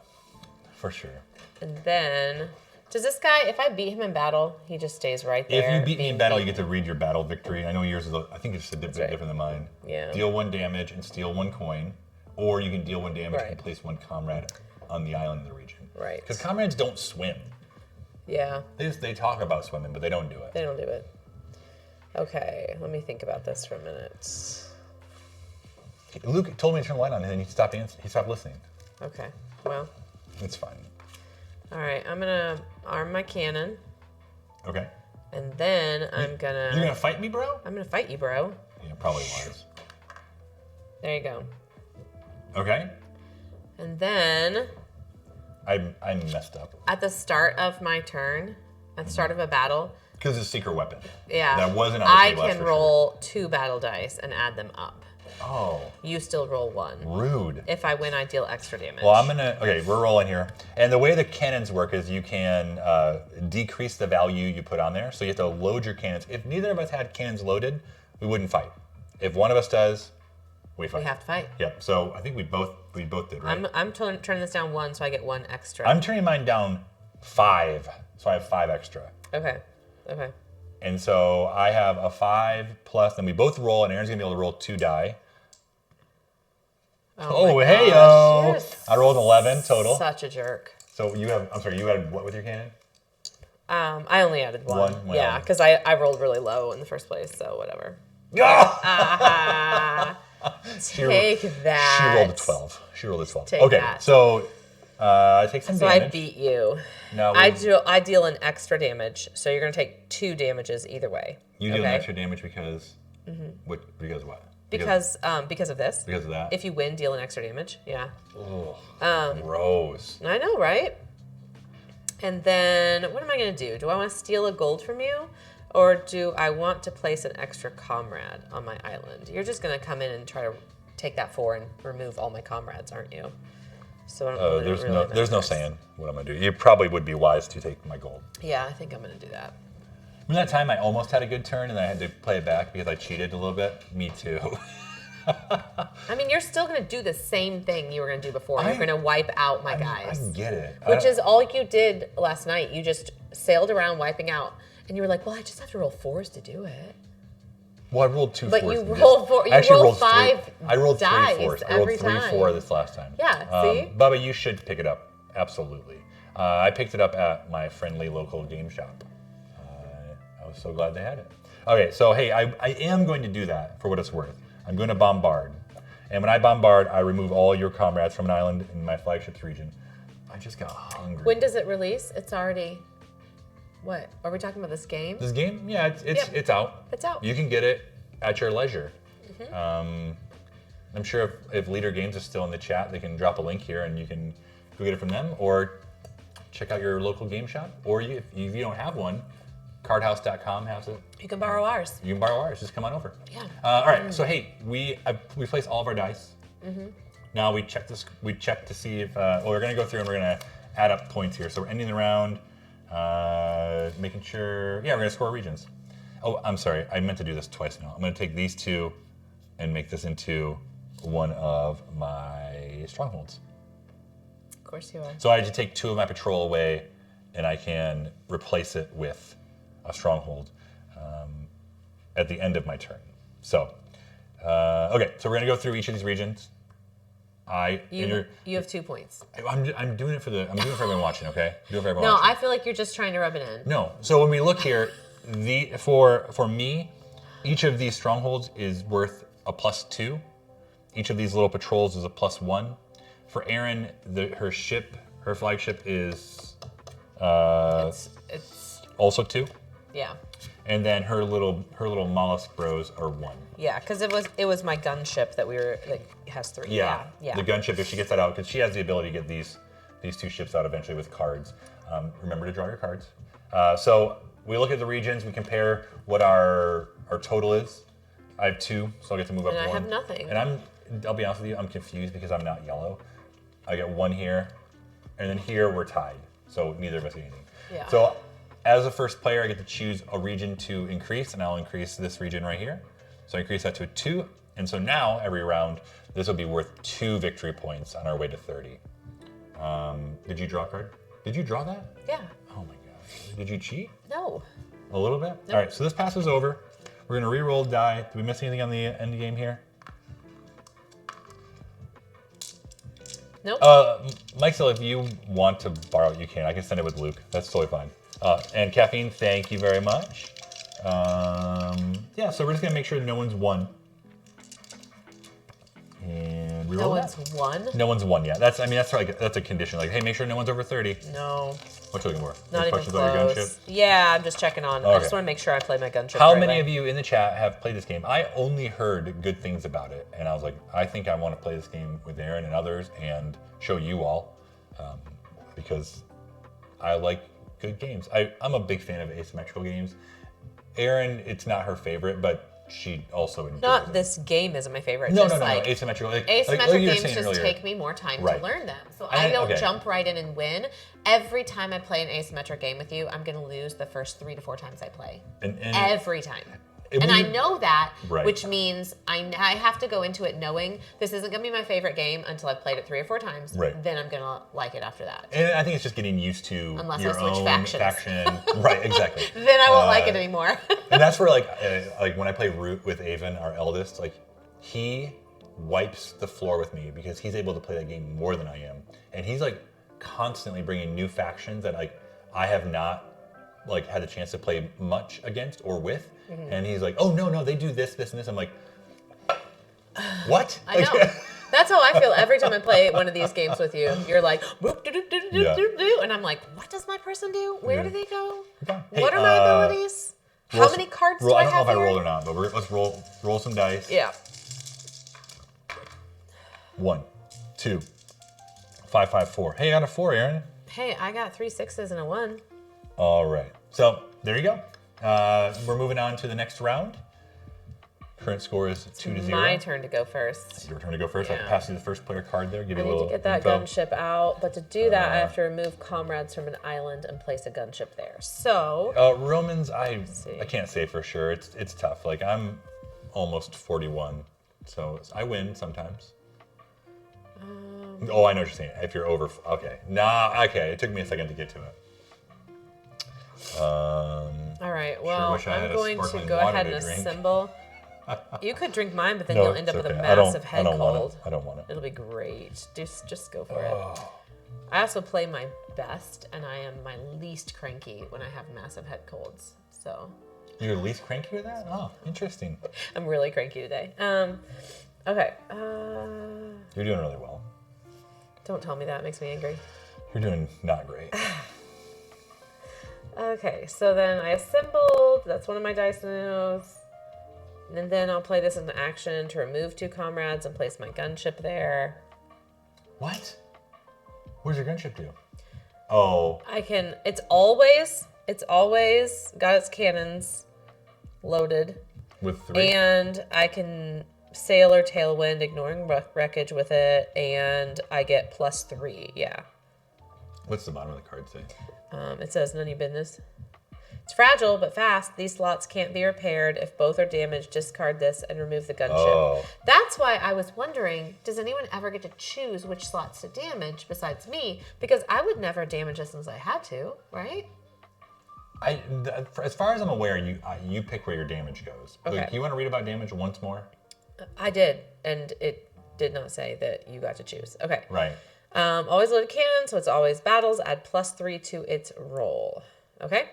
For sure. And then... Does this guy, if I beat him in battle, he just stays right there? If you beat me in battle, you get to read your battle victory. I know yours is, I think it's just a bit right. different than mine. Yeah. Deal 1 damage and steal 1 coin, or you can deal 1 damage Right. and place 1 comrade on the island in the region. Right. Because comrades don't swim. Yeah. They talk about swimming, but they don't do it. They don't do it. Okay, let me think about this for a minute. Luke told me to turn the light on, and then he stopped listening. Okay, well. It's fine. All right, I'm gonna arm my cannon. Okay. And then I'm gonna... You're gonna fight me, bro? I'm gonna fight you, bro. Yeah, probably was. There you go. Okay. And then... I messed up. At the start of my turn, at the start of a battle... Because it's a secret weapon. Yeah. That wasn't on the table, I can roll 2 battle dice and add them up. Oh. You still roll 1. Rude. If I win, I deal extra damage. Well, okay, we're rolling here. And the way the cannons work is you can decrease the value you put on there. So you have to load your cannons. If neither of us had cannons loaded, we wouldn't fight. If one of us does, we fight. We have to fight. Yep. So I think we both did, right? I'm turning this down 1, so I get 1 extra. I'm turning mine down 5, so I have 5 extra. Okay. And so I have a 5 plus, then we both roll, and Erin's gonna be able to roll 2 die. Oh hey-o! I rolled 11 total. Such a jerk. So you had what with your cannon? I only added 1. One? Yeah, because I rolled really low in the first place, so whatever. Take that. She rolled a 12. Take okay, that. so I take some damage. So I beat you. No, I deal an extra damage, so you're gonna take 2 damages either way. You deal an extra damage because because what? Because of this. Because of that. If you win, deal an extra damage. Yeah. Oh, gross. I know, right? And then what am I gonna do? Do I want to steal a gold from you? Or do I want to place an extra comrade on my island? You're just gonna come in and try to take that 4 and remove all my comrades, aren't you? So I don't there's no saying what I'm gonna do. You probably would be wise to take my gold. Yeah, I think I'm gonna do that. Remember that time I almost had a good turn and I had to play it back because I cheated a little bit? Me too. I mean, you're still gonna do the same thing you were gonna do before. You're gonna wipe out my guys. I get it. Which is all you did last night. You just sailed around wiping out. And you were like, well, I just have to roll 4s to do it. Well, I rolled 2 but 4s. You rolled 4. You rolled 5. I rolled 3 dice 4s. I every rolled 3 time. 4 this last time. Yeah, see? Bubba, you should pick it up. Absolutely. I picked it up at my friendly local game shop. I was so glad they had it. Okay, so hey, I am going to do that for what it's worth. I'm going to bombard. And when I bombard, I remove all your comrades from an island in my flagship's region. I just got hungry. When does it release? It's already... What? Are we talking about this game? This game? Yeah, it's out. It's out. You can get it at your leisure. I'm sure if Leader Games is still in the chat, they can drop a link here and you can go get it from them, or check out your local game shop. Or if you don't have one, cardhouse.com has it. You can borrow ours. You can borrow ours. Just come on over. Yeah. All right. So hey, we place all of our dice. Now we check this. We check to see if. We're gonna go through and we're gonna add up points here. So we're ending the round, making sure. Yeah, we're gonna score regions. Oh, I'm sorry. I meant to do this twice now. I'm gonna take these 2 and make this into one of my strongholds. course you are. So I had to take 2 of my patrol away, and I can replace it with a stronghold at the end of my turn. So, okay, so we're gonna go through each of these regions. You have 2 points. I'm doing it for everyone watching. Okay, do it for everyone. No, watching. I feel like you're just trying to rub it in. No. So when we look here, for me, each of these strongholds is worth a +2. Each of these little patrols is a +1. For Erin, her flagship is it's also 2. Yeah. And then her little mollusk bros are 1. Yeah, because it was my gunship that has 3. Yeah. Yeah. The gunship, if she gets that out, because she has the ability to get these 2 ships out eventually with cards. Remember to draw your cards. So we look at the regions, we compare what our total is. I have 2, so I'll get to move up 1. And I have nothing. And I'll be honest with you, I'm confused because I'm not yellow. I get 1 here, and then here we're tied. So neither of us get anything. Yeah. So as a first player, I get to choose a region to increase, and I'll increase this region right here. So I increase that to a 2, and so now every round, this will be worth 2 victory points on our way to 30. Did you draw a card? Did you draw that? Yeah. Oh my gosh. Did you cheat? No. A little bit? Nope. All right, so this passes over. We're gonna re-roll die. Did we miss anything on the end game here? Nope. Mike said if you want to borrow it, you can. I can send it with Luke. That's totally fine. And Caffeine, thank you very much. Yeah, so we're just gonna make sure no one's won. And no one's won? No one's won yet. That's a condition. Like, hey, make sure no one's over 30. No. What you looking for? Not even questions about your close. gunship? Yeah, I'm just checking on. Okay. I just want to make sure I play my gunship. How the right many way. of you in the chat have played this game? I only heard good things about it, and I was like, I think I want to play this game with Erin and others and show you all, because I like good games. I'm a big fan of asymmetrical games. Erin, it's not her favorite, but she also enjoys Not it. this game isn't my favorite. No, just no, like, asymmetrical. Asymmetric you were games saying just earlier. take me more time Right. to learn them. So And- I don't okay. jump right in and win. Every time I play an asymmetric game with you, I'm going to lose the first 3 to 4 times I play. And Every time. It And I wouldn't- know that, Right. which means I have to go into it knowing this isn't going to be my favorite game until I've played it 3 or 4 times. Right. Then I'm going to like it after that. And I think it's just getting used to Unless I your switch own factions. faction. Right, exactly. Then I won't like it anymore. And that's where like when I play Root with Avon, our eldest, like he wipes the floor with me because he's able to play that game more than I am, and he's like constantly bringing new factions that like I have not like had the chance to play much against or with, and he's like, oh no, they do this, this, and this. I'm like, what? I know. That's how I feel every time I play one of these games with you. You're like, boop, do, do, do, do, Yeah. do, do, and I'm like, what does my person do? Where Yeah. do they go? Okay. Hey, What are my abilities? How many cards do I have I don't know if I here? rolled or not, but let's roll some dice. Yeah. 1, 2, 5, 5, 4. Hey, I got a 4, Erin. Hey, I got 3 6s and a 1. All right. So there you go. We're moving on to the next round. Current score is 2-0. My turn to go first. Your turn to go first. I'll Yeah. pass you the first player card there. Give I you a need little to get that info. gunship out, but to do that, I have to remove comrades from an island and place a gunship there. So, Romans, I see. can't say for sure. It's tough. Like I'm almost 41, so I win sometimes. Oh, I know what you're saying. If you're over, okay. Okay. It took me a second to get to it. all right. Well, wish I had I'm a going to sparkling go water ahead to and drink. assemble. You could drink mine, but then No, you'll end up it's with a okay. massive head I don't cold. want it. I don't want it. It'll be great. Just go for Oh. it. I also play my best, and I am my least cranky when I have massive head colds. So You're least cranky with that? Oh, interesting. I'm really cranky today. Okay. You're doing really well. Don't tell me that. It makes me angry. You're doing not great. Okay, so then I assembled. That's one of my dice notes. And then I'll play this in action to remove 2 comrades and place my gunship there. What? What does your gunship do? Oh, I can. It's always got its cannons loaded, with 3. and I can sail or tailwind, ignoring wreckage with it, and I get +3. Yeah. What's the bottom of the card say? It says none of your business. It's fragile but fast. These slots can't be repaired. If both are damaged, discard this and remove the gunship. Oh. That's why I was wondering, does anyone ever get to choose which slots to damage besides me? Because I would never damage this unless I had to, right? As far as I'm aware, you pick where your damage goes. Okay. Like, you want to read about damage once more? I did, and it did not say that you got to choose. Okay. Right. Always loaded cannon, so it's always battles. Add +3 to its roll. Okay?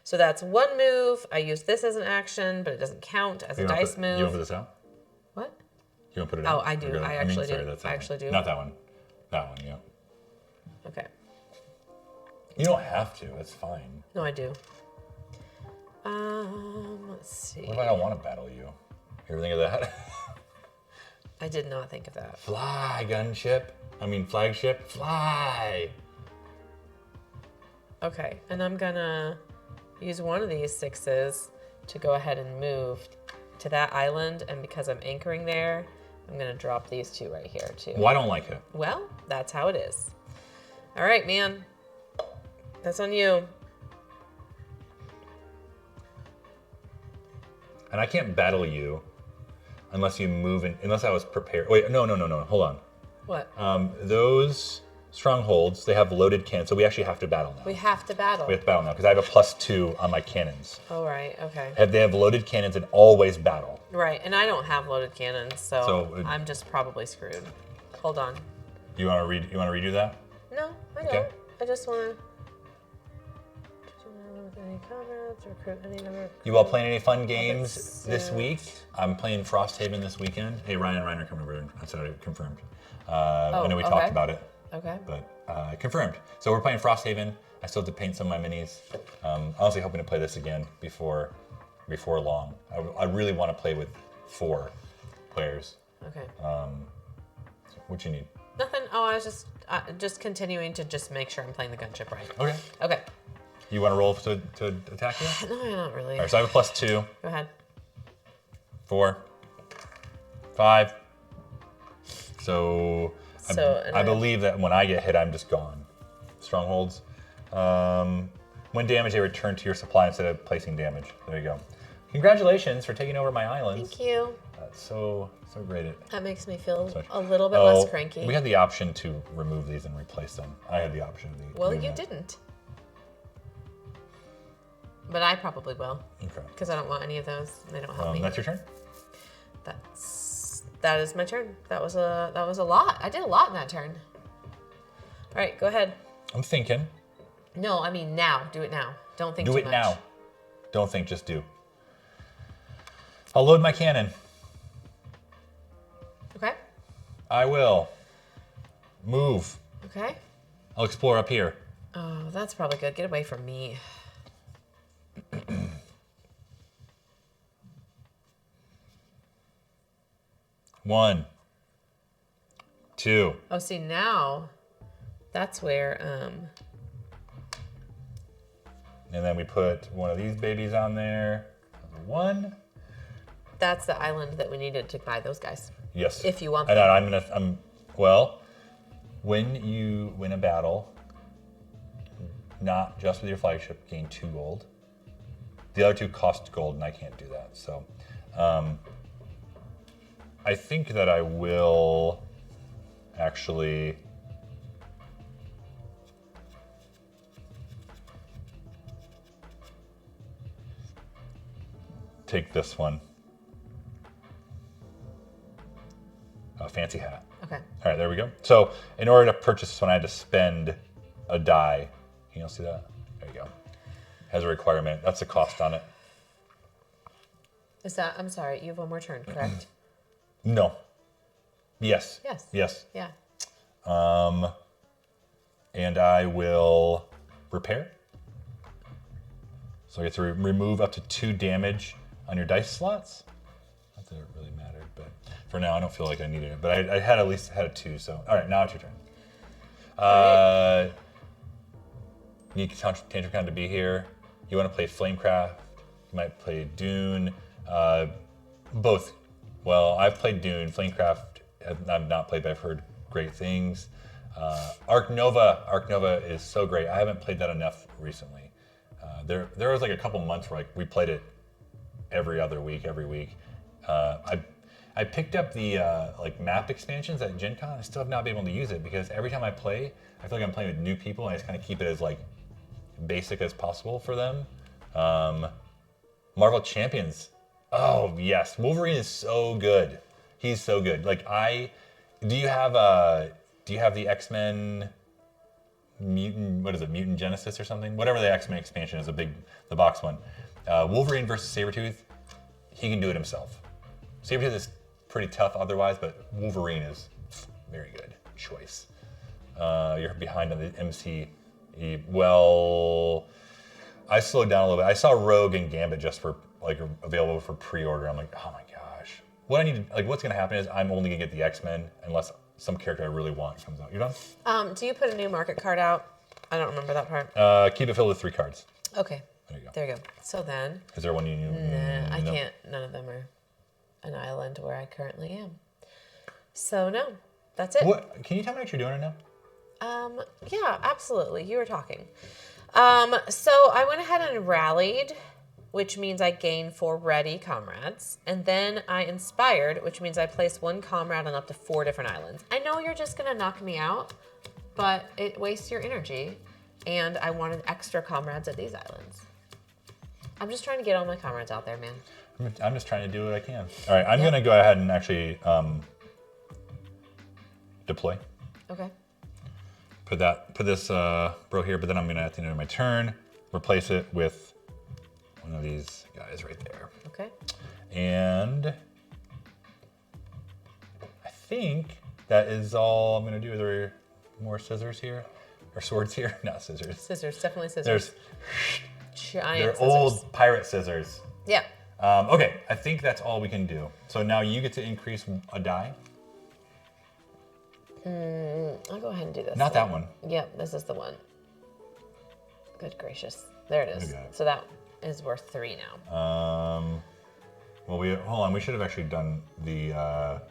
So that's one move. I use this as an action, but it doesn't count as a dice move. You want to put this out? What? You want to put it out? Oh, I do. I actually do. That's I actually do. Not that one. That one, yeah. Okay. You don't have to. It's fine. No, I do. Let's see. What if I don't want to battle you? You ever think of that? I did not think of that. Fly, flagship. Fly. Okay, and I'm gonna use one of these 6s to go ahead and move to that island, and because I'm anchoring there, I'm gonna drop these 2 right here too. Well, I don't like it. Well, that's how it is. All right, man. That's on you. And I can't battle you unless you move in, unless I was prepared. Wait, no, hold on. What? Those strongholds, they have loaded cannons, so we actually have to battle now. We have to battle. We have to battle now, because I have a +2 on my cannons. Oh, right, okay. They have loaded cannons and always battle. Right, and I don't have loaded cannons, so I'm just probably screwed. Hold on. You want to redo that? No, I don't. I just want to... Any comrades, recruit any number. You all playing any fun games this week? I'm playing Frosthaven this weekend. Hey, Ryan and Reiner coming over on Saturday, confirmed. I know we talked about it. Okay. But confirmed. So we're playing Frosthaven. I still have to paint some of my minis. Honestly hoping to play this again before long. I really want to play with 4 players. Okay. What you need? Nothing. Oh, I was just continuing to just make sure I'm playing the gunship right. Okay. Okay. You want to roll to attack you? No, not really. All right, so I have a +2. Go ahead. 4, 5. So I believe that when I get hit, I'm just gone. Strongholds. When damaged, they return to your supply instead of placing damage. There you go. Congratulations for taking over my islands. Thank you. That's so great. That makes me feel a little bit less cranky. We had the option to remove these and replace them. I had the option. Well, you didn't. But I probably will. Okay. Because I don't want any of those. They don't help me. That's your turn? That is my turn. That was a lot. I did a lot in that turn. All right, go ahead. I'm thinking. No, I mean now. Do it now. Don't think too much. Do it now. Don't think, just do. I'll load my cannon. Okay. I will. Move. Okay. I'll explore up here. Oh, that's probably good. Get away from me. 1, 2. Oh, see, now that's where... And then we put one of these babies on there. 1. That's the island that we needed to buy those guys. Yes. If you want them. Well, when you win a battle, not just with your flagship, gain 2 gold. The other 2 cost gold, and I can't do that. So, I think that I will actually take this one. A fancy hat. Okay. All right, there we go. So in order to purchase this one, I had to spend a die. Can you see that? There you go. Has a requirement. That's the cost on it. Is that, I'm sorry, you have one more turn, correct? No. Yes. Yes. Yes. Yeah. And I will repair. So I get to remove up to 2 damage on your dice slots. Not that it really mattered, but for now I don't feel like I needed it. But I had at least had a 2, so. All right, now it's your turn. Right. Need Tantricon to be here. You want to play Flamecraft. You might play Dune. Both. Well, I've played Dune. Flamecraft I've not played, but I've heard great things. Arc Nova is so great. I haven't played that enough recently. There was like a couple months where like we played it every week. I picked up the like map expansions at Gen Con. I still have not been able to use it because every time I play, I feel like I'm playing with new people, and I just kind of keep it as like basic as possible for them. Marvel Champions. Oh yes, Wolverine is so good. He's so good. Like do you have the X-Men Mutant, what is it, Mutant Genesis or something? Whatever the X-Men expansion is, the box one. Wolverine versus Sabretooth, he can do it himself. Sabretooth is pretty tough otherwise, but Wolverine is very good choice. You're behind on the MC. Well, I slowed down a little bit. I saw Rogue and Gambit just for like available for pre-order. I'm like, oh my gosh. What I need to, like, what's gonna happen is I'm only gonna get the X-Men unless some character I really want comes out. You done? Do you put a new market card out? I don't remember that part. Keep it filled with 3 cards. Okay. There you go. There you go. So then. Is there one you need? Nah, I can't. None of them are an island where I currently am. So no, that's it. What? Can you tell me what you're doing right now? Yeah, absolutely. You were talking. So I went ahead and rallied, which means I gained 4 ready comrades. And then I inspired, which means I placed 1 comrade on up to 4 different islands. I know you're just going to knock me out, but it wastes your energy. And I wanted extra comrades at these islands. I'm just trying to get all my comrades out there, man. I'm just trying to do what I can. All right, I'm going to go ahead and actually deploy. Okay. Put this bro here, but then I'm going to, at the end of my turn, replace it with one of these guys right there. Okay. And I think that is all I'm going to do. Is there more scissors here? Or swords here? Not scissors. Scissors, definitely scissors. They're old pirate scissors. Yeah. Okay, I think that's all we can do. So now you get to increase a die. I'll go ahead and do this. Not that one. Yep, this is the one. Good gracious. There it is. So that is worth 3 now. Well, hold on. We should have actually done the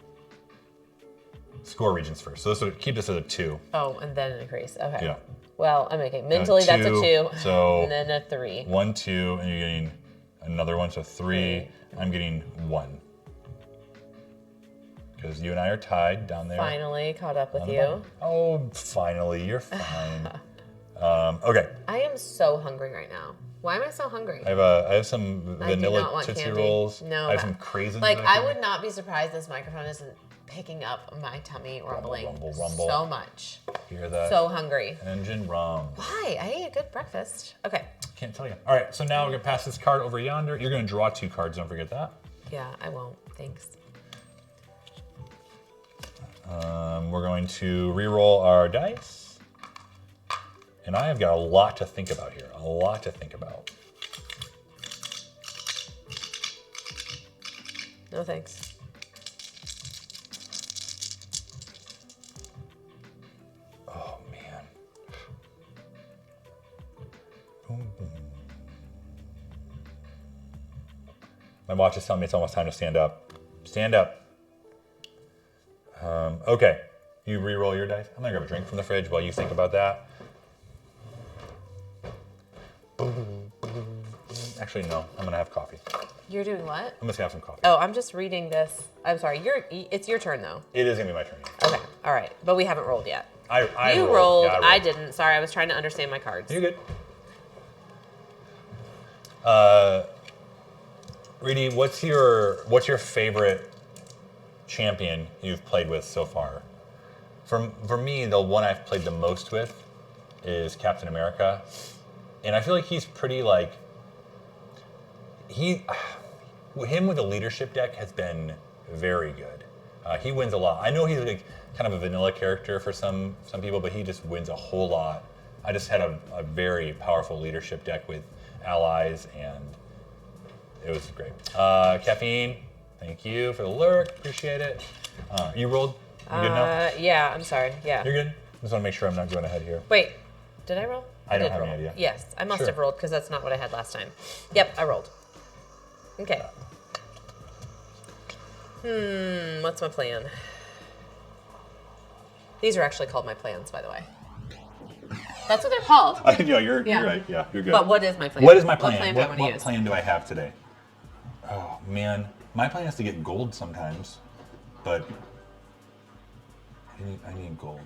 score regions first. So this would keep this at a 2. Oh, and then increase. Okay. Yeah. Well, I'm okay. Mentally, that's a 2. So and then a 3. 1, 2, and you're getting another one, so 3. I'm getting 1. Because you and I are tied down there. Finally caught up with you. Oh, finally, you're fine. Okay. I am so hungry right now. Why am I so hungry? I have some vanilla Tootsie Rolls. No. I have some craisins. Like, I would not be surprised this microphone isn't picking up my tummy rumbling rumble. so much. Hear that? So hungry. Engine rum. Why? I ate a good breakfast. Okay. Can't tell you. All right, so now we're gonna pass this card over yonder. You're gonna draw 2 cards. Don't forget that. Yeah, I won't. Thanks. We're going to re-roll our dice. And I have got a lot to think about here. A lot to think about. No thanks. Oh, man. Boom, boom. My watch is telling me it's almost time to stand up. Stand up. Okay, you re-roll your dice. I'm gonna grab a drink from the fridge while you think about that. Actually, no, I'm gonna have coffee. You're doing what? I'm just gonna have some coffee. Oh, I'm just reading this. I'm sorry. It's your turn though. It is gonna be my turn. Okay. All right. But we haven't rolled yet. I rolled. Yeah, I didn't. Sorry, I was trying to understand my cards. You're good. Reedy, what's your favorite champion you've played with so far? For me, the one I've played the most with is Captain America, and I feel like he's pretty like him with a leadership deck has been very good. He wins a lot. I know he's like kind of a vanilla character for some people, but he just wins a whole lot. I just had a very powerful leadership deck with allies, and it was great. Caffeine, thank you for the lurk. Appreciate it. You rolled? You good now? Yeah, I'm sorry. Yeah. You're good? I just want to make sure I'm not going ahead here. Wait, did I roll? I don't did have roll. any idea. Yes, I must have rolled because that's not what I had last time. Yep, I rolled. Okay. What's my plan? These are actually called my plans, by the way. That's what they're called. You're right. Yeah, you're good. But what is my plan? What is my plan? What plan do I have today? Oh, man. My plan is to get gold sometimes, but I need gold.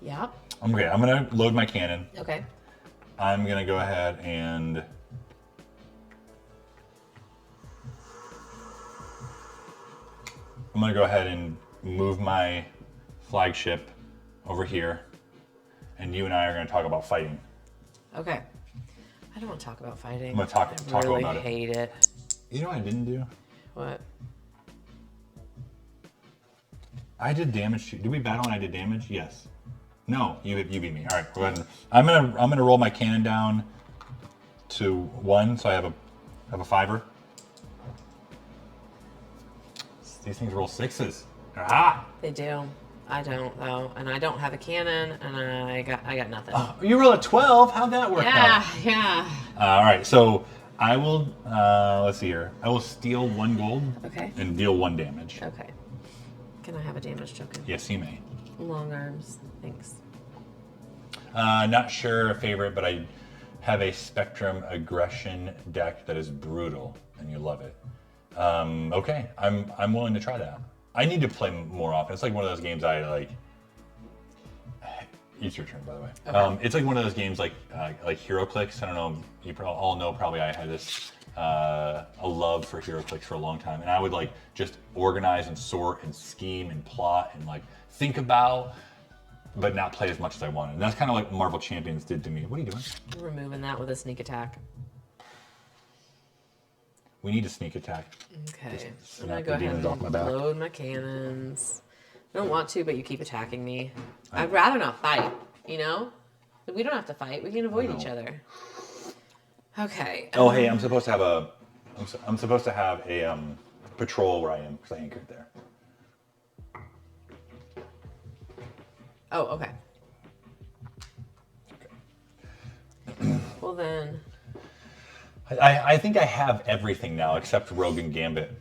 Yep. Okay, I'm going to load my cannon. Okay. I'm going to go ahead and... I'm going to go ahead and move my flagship over here, and you and I are going to talk about fighting. Okay. I don't want to talk about fighting. I'm going to talk about it. I hate it. You know what I didn't do? What? I did damage to you. Did we battle and I did damage? Yes. No, you beat me. All right, go ahead. I'm gonna roll my cannon down to 1, so I have a 5-er. These things roll 6s. Aha! They do. I don't though, and I don't have a cannon, and I got nothing. Oh, you roll a 12. How'd that work out? Yeah. All right, so I will. Let's see here. I will steal 1 gold. Okay. And deal 1 damage. Okay. Can I have a damage token? Yes, you may. Long arms. Thanks. Not sure a favorite, but I have a Spectrum Aggression deck that is brutal, and you love it. Okay, I'm willing to try that. I need to play more often. It's like one of those games I like. It's your turn, by the way. Okay. It's like one of those games like HeroClix. I don't know. You all know probably I had this a love for HeroClix for a long time, and I would like just organize and sort and scheme and plot and like think about, but not play as much as I wanted. And that's kind of like what Marvel Champions did to me. What are you doing? Removing that with a sneak attack. We need a sneak attack. Okay. I'm gonna go ahead and load my cannons. I don't want to, but you keep attacking me. I'd rather not fight, you know? We don't have to fight. We can avoid each other. Okay. Oh, hey, I'm supposed to have a patrol where I am because I anchored there. Oh, okay. Well then. I think I have everything now except Rogue and Gambit.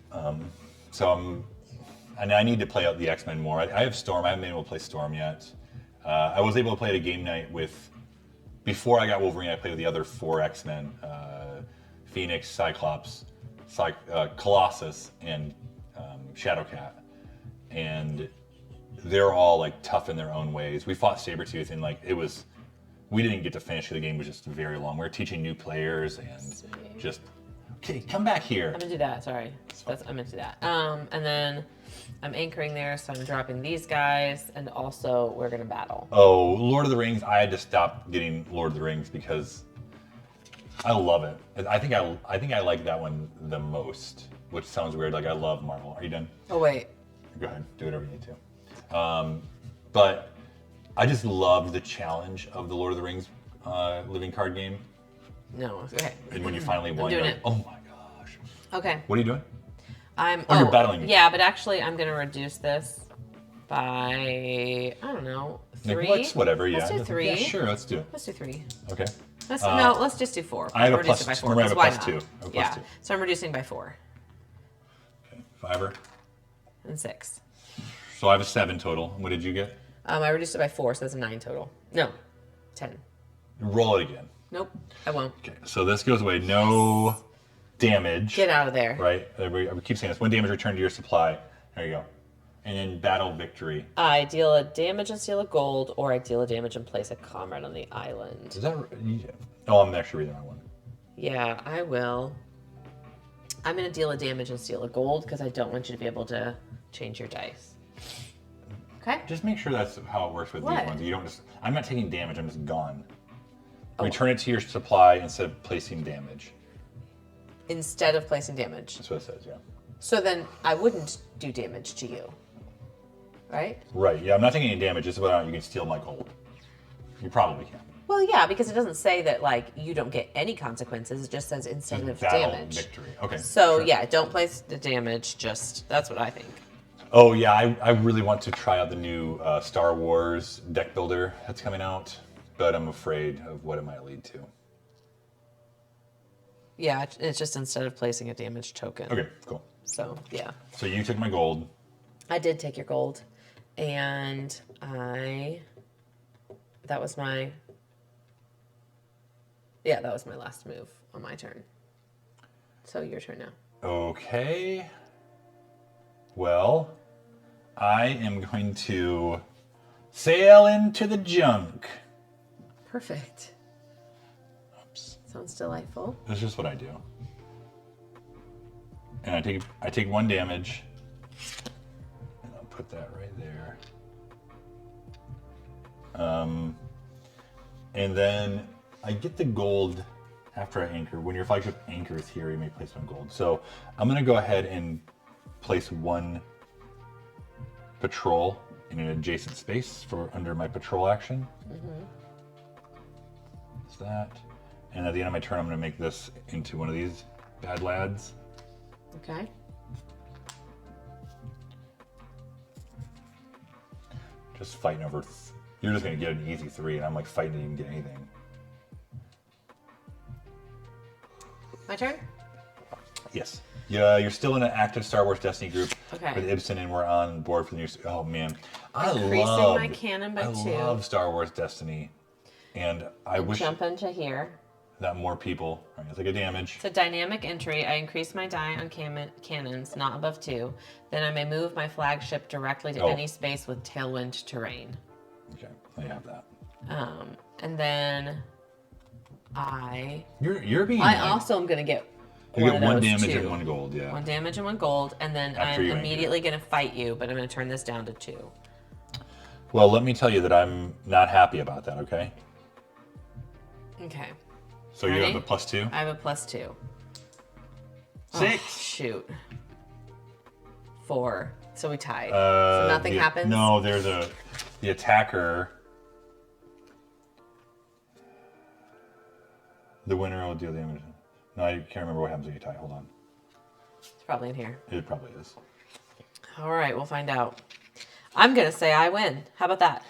And I need to play out the X-Men more. I have Storm. I haven't been able to play Storm yet. I was able to play at a game night with. Before I got Wolverine, I played with the other 4 X-Men: Phoenix, Cyclops, Colossus, and Shadowcat. And they're all like tough in their own ways. We fought Sabretooth, and like it was. We didn't get to finish. The game was just very long. We were teaching new players and just. Okay, come back here. I'm gonna do that. Sorry, I'm gonna do that. And then I'm anchoring there, so I'm dropping these guys, and also we're gonna battle. Oh, Lord of the Rings! I had to stop getting Lord of the Rings because I love it. I think I like that one the most, which sounds weird. Like I love Marvel. Are you done? Oh wait. Go ahead. Do whatever you need to. But I just love the challenge of the Lord of the Rings living card game. No. Okay. And when you finally won, you're like, oh my gosh. Okay. What are you doing? You're battling me. Yeah, but actually I'm gonna reduce this by, I don't know, 3? Whatever, yeah. Let's do 3. Yeah, sure, let's do it. Let's do 3. Okay. Let's just do 4. I have a reduce plus, it by 4. remember I have a Why plus not? 2. I have a plus Yeah, 2. so I'm reducing by 4. Okay, 5-er. And 6. So I have a 7 total. What did you get? I reduced it by 4, so that's a 9 total. No, 10. Roll it again. Nope, I won't. Okay, so this goes away. No damage. Get out of there. Right? I keep saying this. 1 damage returned to your supply. There you go. And then battle victory. I deal a damage and steal a gold, or I deal a damage and place a comrade on the island. Is that? Oh, I'm actually reading that one. Yeah, I will. I'm going to deal a damage and steal a gold because I don't want you to be able to change your dice. Okay? Just make sure that's how it works with What? these ones. You don't just. I'm not taking damage. I'm just gone. Oh. Return it to your supply instead of placing damage. Instead of placing damage. That's what it says. Yeah. So then I wouldn't do damage to you. Right? Right. Yeah. I'm not taking any damage. Just whether or not you can steal my gold. You probably can. Well, yeah, because it doesn't say that like you don't get any consequences. It just says instead of Battle damage. victory. Okay. So sure. yeah, don't place the damage. Just that's what I think. Oh yeah, I really want to try out the new Star Wars deck builder that's coming out, but I'm afraid of what it might lead to. Yeah, it's just instead of placing a damage token. Okay, cool. So, yeah. So you took my gold. I did take your gold. And that was my last move on my turn. So your turn now. Okay. Well, I am going to sail into the junk. Perfect. Oops. Sounds delightful. That's just what I do. And I take 1 damage. And I'll put that right there. And then I get the gold after I anchor. When your flagship anchors here, you may place 1 gold. So I'm going to go ahead and place 1 patrol in an adjacent space for under my patrol action. That's that. And at the end of my turn, I'm going to make this into one of these bad lads. Okay. Just fighting over. You're just going to get an easy 3, and I'm like fighting to even get anything. My turn? Yes. Yeah, you're still in an active Star Wars Destiny group Okay. with Ibsen, and we're on board for the new. Oh man, Increasing my cannon by 2. I love Star Wars Destiny, and I wish Jump into here. that more people. All right, it's like a damage. It's a dynamic entry. I increase my die on cannons, not above 2. Then I may move my flagship directly to any space with tailwind terrain. Okay, I have that. And then You're being. I also am gonna get. You get 1 damage too. and 1 gold. Yeah. 1 damage and 1 gold, and then After I'm you immediately gonna fight you, but I'm gonna turn this down to 2. Well, let me tell you that I'm not happy about that. Okay. Okay. So Ready? you have a +2. I have a +2. 6. Oh, shoot. 4. So we tied. So nothing happens? No, there's the attacker. The winner will deal damage. No, I can't remember what happens when you tie. Hold on. It's probably in here. It probably is. All right, we'll find out. I'm going to say I win. How about that?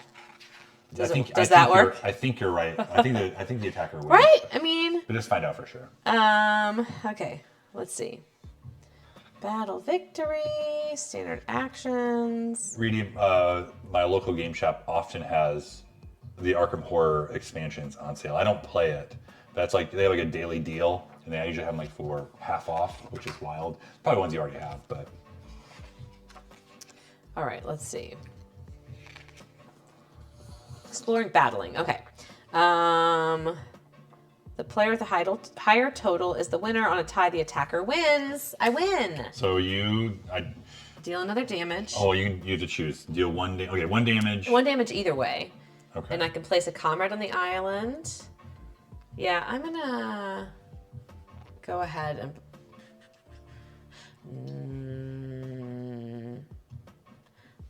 Does that work? I think you're right. I think the attacker wins. Right? I mean... But just find out for sure. Okay. Let's see. Battle victory, standard actions. Reedy, my local game shop often has the Arkham Horror expansions on sale. I don't play it. That's like, they have like a daily deal, and they usually have them like for half off, which is wild. Probably ones you already have, but. All right, let's see. Exploring battling. Okay. The player with the higher total is the winner. On a tie, the attacker wins. I win. So deal another damage. Oh, you have to choose. Deal 1 damage. Okay, 1 damage. 1 damage either way. Okay. And I can place a comrade on the island. Yeah, I'm gonna go ahead and.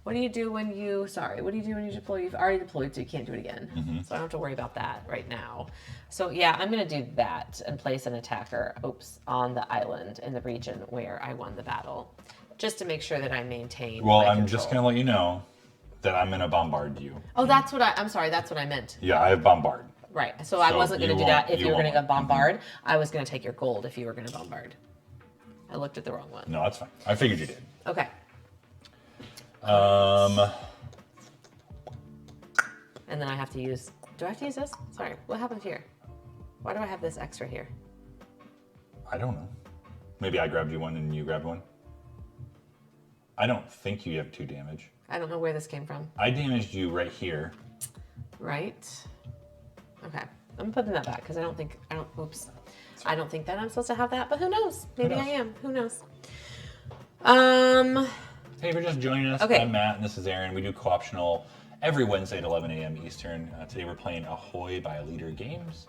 What do you do when you? Sorry, what do you do when you deploy? You've already deployed, so you can't do it again. So I don't have to worry about that right now. So yeah, I'm gonna do that and place an attacker. On the island in the region where I won the battle, just to make sure that I maintain. Well, my I'm control. just gonna let you know that I'm gonna bombard you. Oh, that's what I'm sorry. That's what I meant. Yeah, I have bombard. Right. So I wasn't going to do that if you were going to go won't. bombard. I was going to take your gold if you were going to bombard. I looked at the wrong one. No, that's fine. I figured you did. Okay. And then I have to use... Do I have to use this? Sorry. What happened here? Why do I have this extra here? I don't know. Maybe I grabbed you 1 and you grabbed 1. I don't think you have 2 damage. I don't know where this came from. I damaged you right here. Right. Okay. I'm putting that back because I don't think that I'm supposed to have that, but who knows? Maybe I am. Who knows? Hey, if you're just joining us, okay. I'm Matt and this is Erin. We do co-optional every Wednesday at 11 a.m. Eastern. Today we're playing Ahoy by Leader Games.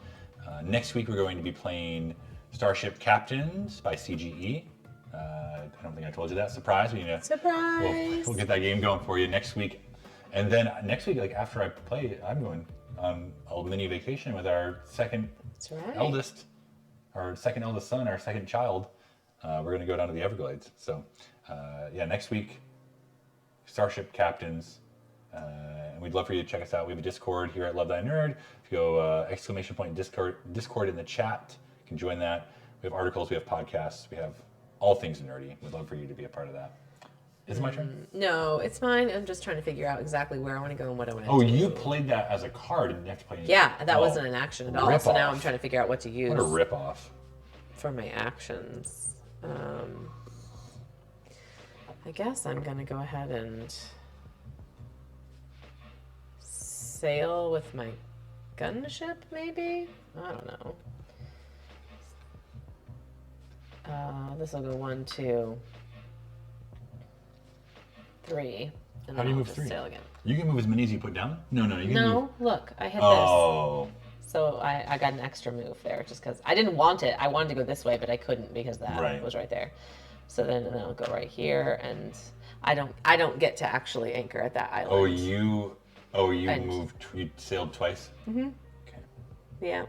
Next week we're going to be playing Starship Captains by CGE. I don't think I told you that. Surprise. We'll get that game going for you next week. And then next week, like after I play, I'm going on a mini vacation with our second eldest son, our second child. We're going to go down to the Everglades. So, next week, Starship Captains. And we'd love for you to check us out. We have a Discord here at Love Thy Nerd. If you go !Discord in the chat, you can join that. We We have articles, we have podcasts, we have all things nerdy. We'd love for you to be a part of that. Is it my turn? No, it's mine. I'm just trying to figure out exactly where I want to go and what I want to do. Oh, you played that as a card and you have to play. Yeah, that wasn't an action at all. So now I'm trying to figure out what to use. What a ripoff. For my actions. I guess I'm going to go ahead and sail with my gunship, maybe? I don't know. This will go 1, 2, 3. And How do you move 3? Sail again. You can move as many as you put down? No, you can move. No, look, I hit this. So I got an extra move there just because I didn't want it. I wanted to go this way, but I couldn't because that was right there. So then I'll go right here, and I don't get to actually anchor at that island. You moved. You sailed twice. Mm-hmm. Okay. Yeah.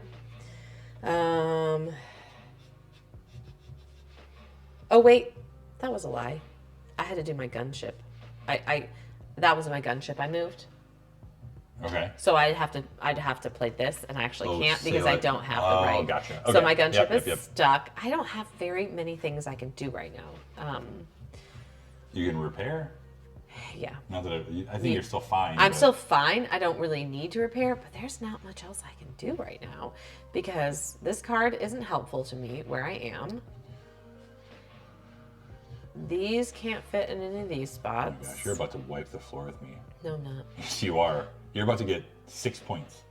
Oh wait, that was a lie. I had to do my gunship. That was my gunship I moved. Okay. So I'd have to play this, and I actually can't because I don't have the right. Oh, gotcha. Okay. So my gunship is stuck. I don't have very many things I can do right now. You can repair. Yeah. Not that I think you're still fine. I'm still fine. I don't really need to repair, but there's not much else I can do right now because this card isn't helpful to me where I am. These can't fit in any of these spots. Oh my gosh, you're about to wipe the floor with me. No, I'm not. Yes, you are. You're about to get 6 points.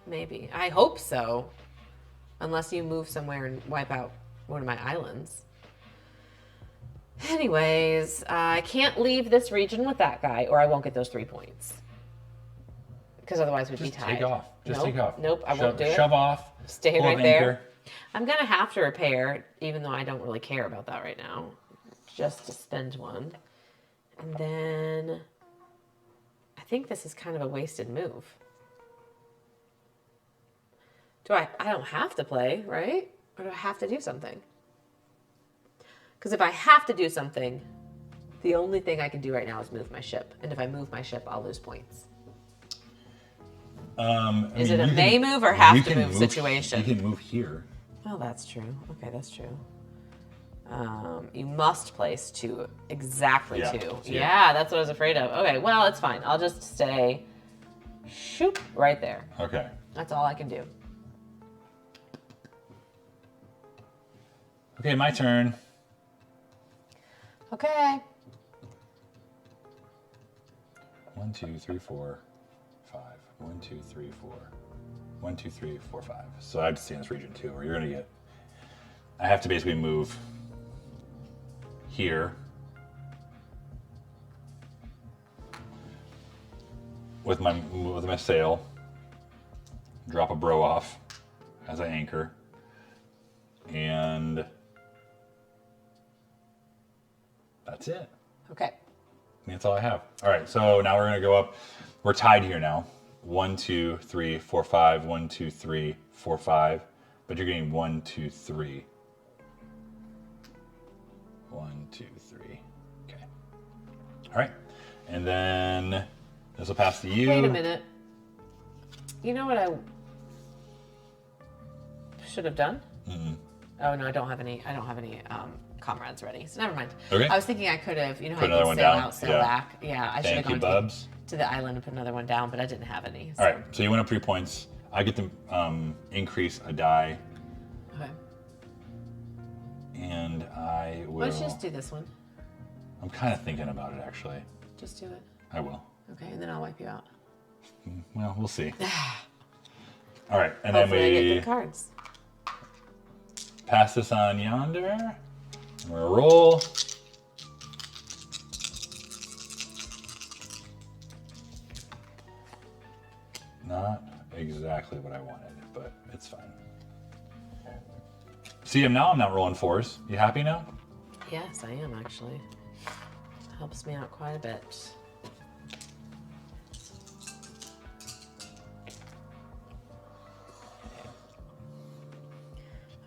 Maybe. I hope so. Unless you move somewhere and wipe out one of my islands. Anyways, I can't leave this region with that guy or I won't get those 3 points. Because otherwise we'd be tied. Take off. Take off. Nope, I won't do it. Shove off. Stay right there. I'm going to have to repair, even though I don't really care about that right now. Just to spend one. And then I think this is kind of a wasted move. I don't have to play, right? Or do I have to do something? Because if I have to do something, the only thing I can do right now is move my ship. And if I move my ship, I'll lose points. Is it a may move or have to move situation? You can move here. Oh, that's true. Okay, that's true. You must place 2, exactly 2. Yeah, that's what I was afraid of. Okay, well, it's fine. I'll just stay, shoot, right there. Okay. That's all I can do. Okay, my turn. Okay. 1, 2, 3, 4, 5. 1, 2, 3, 4. 1, 2, 3, 4, 5. So I have to stay in this region too, or you're gonna get. I have to basically move here with my sail. Drop a bro off as I anchor, and that's it. Okay. That's all I have. All right, so now we're gonna go up. We're tied here now. 1, 2, 3, 4, 5. 1, 2, 3, 4, 5. But you're getting 1, 2, 3. 1, 2, 3. Okay. All right, and then this will pass to you. Wait a minute. You know what I should have done? Mm-mm. Oh no, I don't have any comrades ready. So never mind. Okay. I was thinking I could have, how Put you another can one sail down? out, sail Yeah. back. Yeah, I should have Thank you, gone Bubs. to the island and put another one down, but I didn't have any. So. All right, so you went up 3 points. I get to increase a die, Okay. and I will. Let's just do this one. I'm kind of thinking about it, actually. Just do it. I will. Okay, and then I'll wipe you out. Well, we'll see. All right, and Hopefully then I we get good cards. pass this on yonder. We're gonna roll. Not exactly what I wanted, but it's fine. See, now I'm not rolling 4s. You happy now? Yes, I am actually. Helps me out quite a bit.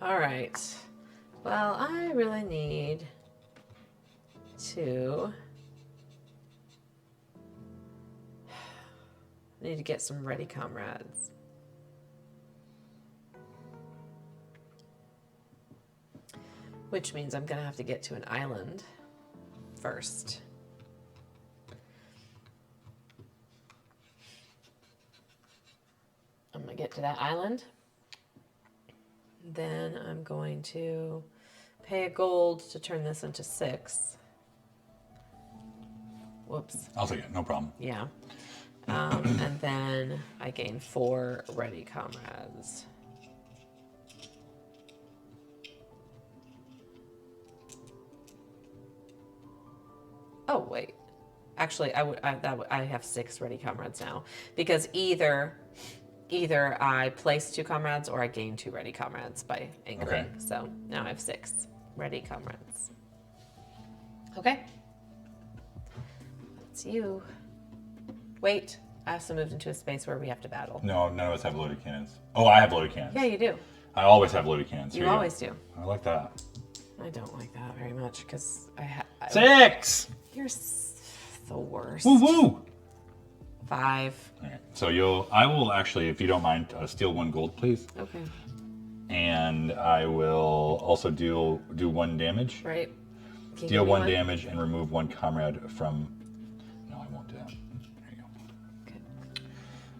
All right. Well, I really need to get some ready comrades. Which means I'm going to have to get to an island first. I'm going to get to that island. Then I'm going to pay a gold to turn this into 6. Whoops. I'll take it, no problem. Yeah. And then I gain 4 ready comrades. Oh, wait. Actually, I have 6 ready comrades now. Because either I place 2 comrades or I gain 2 ready comrades by anchoring. Okay. So now I have 6 ready comrades. Okay. That's you. Wait, I also moved into a space where we have to battle. No, none of us have loaded cannons. Oh, I have loaded cannons. Yeah, you do. I always have loaded cannons. You always do. I like that. I don't like that very much because I 6! You're the worst. Woo woo! 5. Okay. So I will actually, if you don't mind, steal 1 gold, please. Okay. And I will also do 1 damage. Right. Deal 1 damage and remove 1 comrade from. No, I won't do that. There you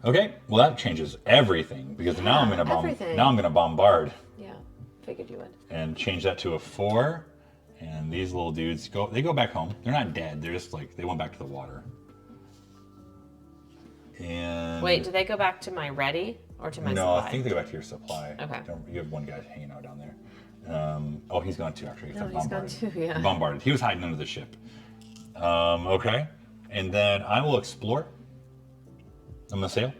go. Okay. Well, that changes everything because now I'm gonna bombard. Yeah, figured you would. And change that to a 4. And these little dudes go back home. They're not dead. They're just like they went back to the water. And wait, do they go back to my ready or to my supply? No, I think they go back to your supply. Okay. You have 1 guy hanging out down there. Oh, he's gone too, actually. He's gone too, yeah. Bombarded. He was hiding under the ship. Okay. And then I will explore. I'm going to sail.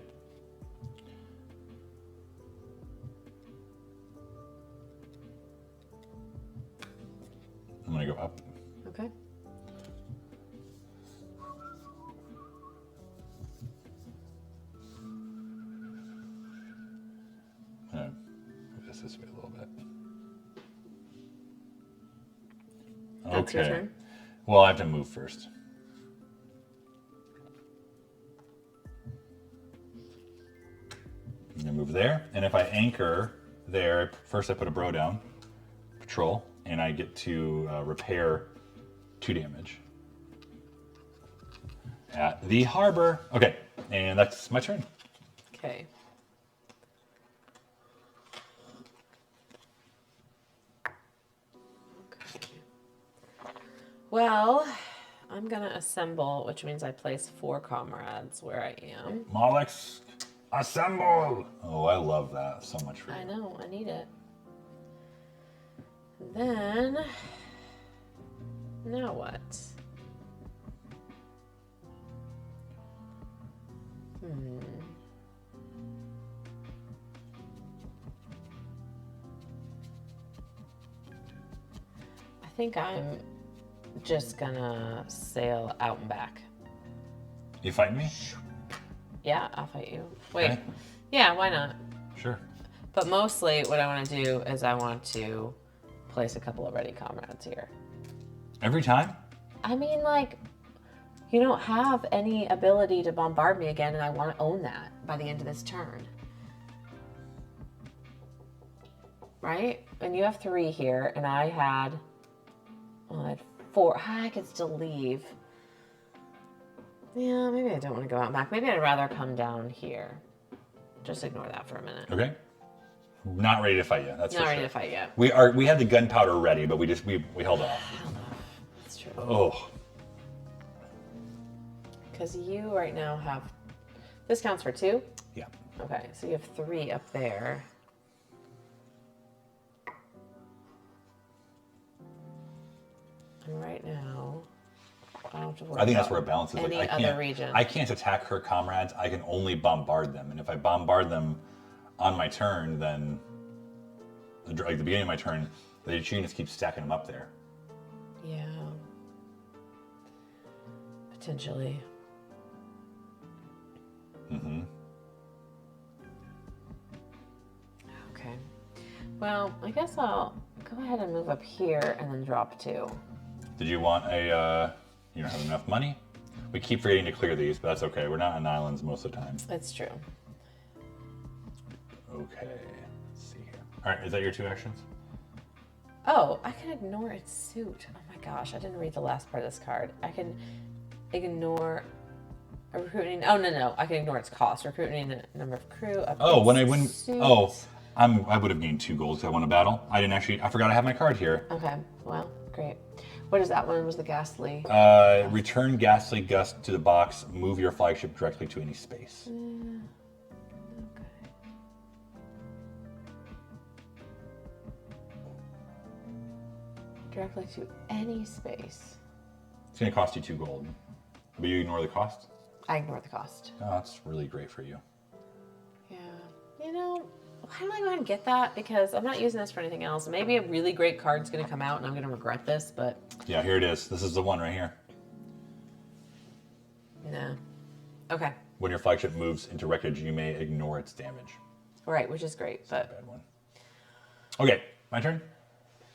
I'm going to go up. Okay. Move this way a little bit. That's your turn. Well, I have to move first. I'm gonna move there, and if I anchor there, first I put a bro down, patrol, and I get to repair 2 damage at the harbor. Okay, and that's my turn. Okay. Well, I'm gonna assemble, which means I place 4 comrades where I am. Molex, assemble! Oh, I love that so much for you. I know, I need it. Then, now what? I think I'm just gonna sail out and back. You fighting me? Yeah, I'll fight you. Wait. Okay. Yeah, why not? Sure. But mostly what I want to do is I want to place a couple of ready comrades here. Every time? I mean, like, you don't have any ability to bombard me again, and I want to own that by the end of this turn. Right? And you have 3 here, and I had 4. I could still leave. Yeah, maybe I don't want to go out back. Maybe I'd rather come down here. Just ignore that for a minute. Okay. Not ready to fight yet. That's not ready to fight yet. We had the gunpowder ready, but we held off. That's true. Oh. Because you right now have. This counts for 2? Yeah. Okay, so you have 3 up there. And right now, I don't have to worry. I think that's where it balances. Any other region. I can't attack her comrades. I can only bombard them, and if I bombard them on my turn, then like the beginning of my turn, the units keep stacking them up there. Yeah. Potentially. Mm-hmm. Okay. Well, I guess I'll go ahead and move up here and then drop 2. Did you want a, you don't have enough money? We keep forgetting to clear these, but that's okay. We're not on islands most of the time. That's true. Okay, let's see here. All right, is that your 2 actions? Oh, I can ignore its suit. Oh my gosh, I didn't read the last part of this card. I can ignore a recruiting. Oh no, I can ignore its cost. Recruiting the number of crew. Oh, when I win. Oh, I would have gained 2 gold because I won a battle. I didn't actually. I forgot I have my card here. Okay, well, great. What is that one? Was the ghastly? Return ghastly gust to the box. Move your flagship directly to any space. Okay. Directly to any space. It's going to cost you 2 gold. But you ignore the cost? I ignore the cost. Oh, that's really great for you. Yeah. You know, why don't I go ahead and get that? Because I'm not using this for anything else. Maybe a really great card's going to come out and I'm going to regret this, but... Yeah, here it is. This is the one right here. No. Okay. When your flagship moves into wreckage, you may ignore its damage. Right, which is great, but... Bad one. Okay, my turn?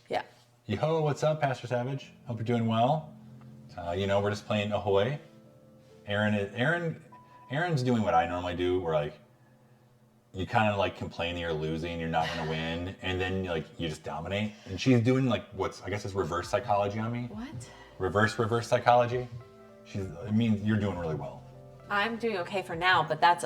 Yeah. Yo, what's up, Pastor Savage? Hope you're doing well. We're just playing Ahoy. Erin's doing what I normally do, where like you kind of like complain that you're losing, you're not gonna win, and then like you just dominate. And she's doing like what's I guess is reverse psychology on me. What? Reverse psychology. You're doing really well. I'm doing okay for now, but that's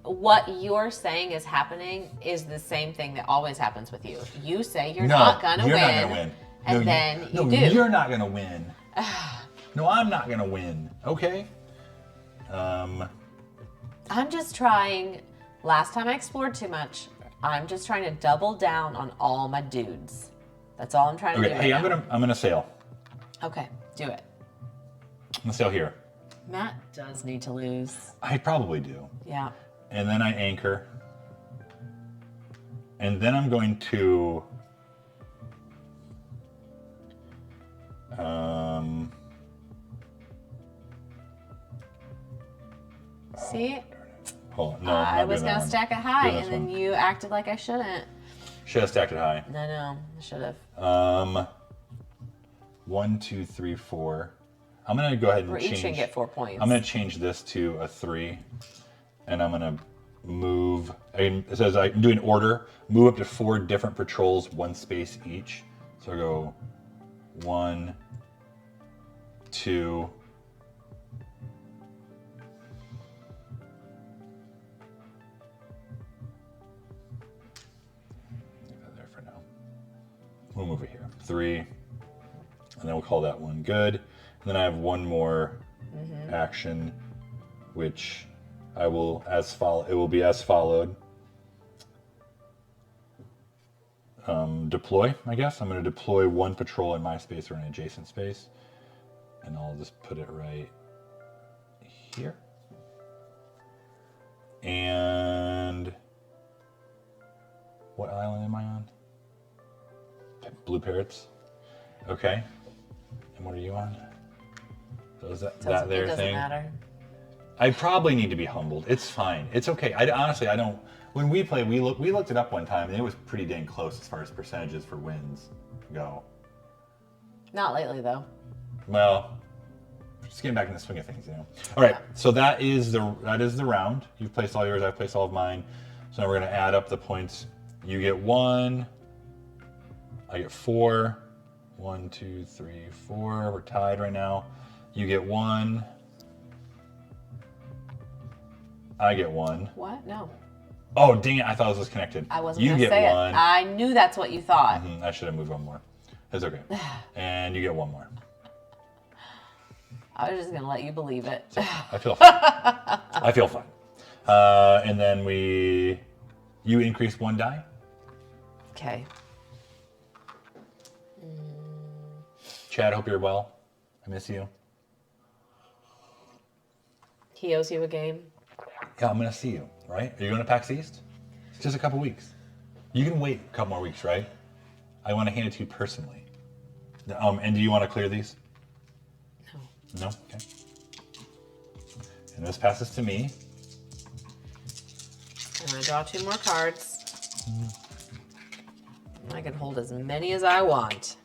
what you're saying is happening is the same thing that always happens with you. You say you're not gonna win. And then you do. You're not gonna win. No, I'm not gonna win. Okay. I'm just trying. Last time I explored too much. I'm just trying to double down on all my dudes. That's all I'm trying to do. Okay. Hey, I'm gonna sail. Okay, do it. I'm gonna sail here. Matt does need to lose. I probably do. Yeah. And then I anchor. And then I'm going to See? Hold on. No, I was going to stack it high, and then you acted like I shouldn't. Should have stacked it high. No, I should have. 1, 2, 3, 4. I'm going to go ahead and change. We're each going to get 4 points. I'm going to change this to a 3. And I'm going to move. It says I'm doing order. Move up to 4 different patrols, 1 space each. So I go 1, 2. We'll move it here. 3, and then we'll call that one good. And then I have one more action, which I will It will be as followed. Deploy, I guess. I'm going to deploy 1 patrol in my space or an adjacent space, and I'll just put it right here. And what island am I on? Blue Parrots. Okay. And what are you on? So is that there thing? It doesn't matter. I probably need to be humbled. It's fine. It's okay. Honestly, I don't. When we play, we looked it up one time, and it was pretty dang close as far as percentages for wins go. Not lately, though. Well, just getting back in the swing of things, All right. So that is the round. You've placed all yours. I've placed all of mine. So now we're going to add up the points. You get 1. I get 4. 1, 2, 3, 4. We're tied right now. You get 1. I get 1. What? No. Oh, dang it. I thought this was connected. I wasn't going to say it. I knew that's what you thought. I should have moved 1 more. It's okay. And you get 1 more. I was just going to let you believe it. So, I feel fine. I feel fine. And then you increase 1 die. Okay. Chad, hope you're well. I miss you. He owes you a game. Yeah, I'm going to see you, right? Are you going to PAX East? It's just a couple weeks. You can wait a couple more weeks, right? I want to hand it to you personally. And do you want to clear these? No? Okay. And this passes to me. I'm going to draw 2 more cards. I can hold as many as I want.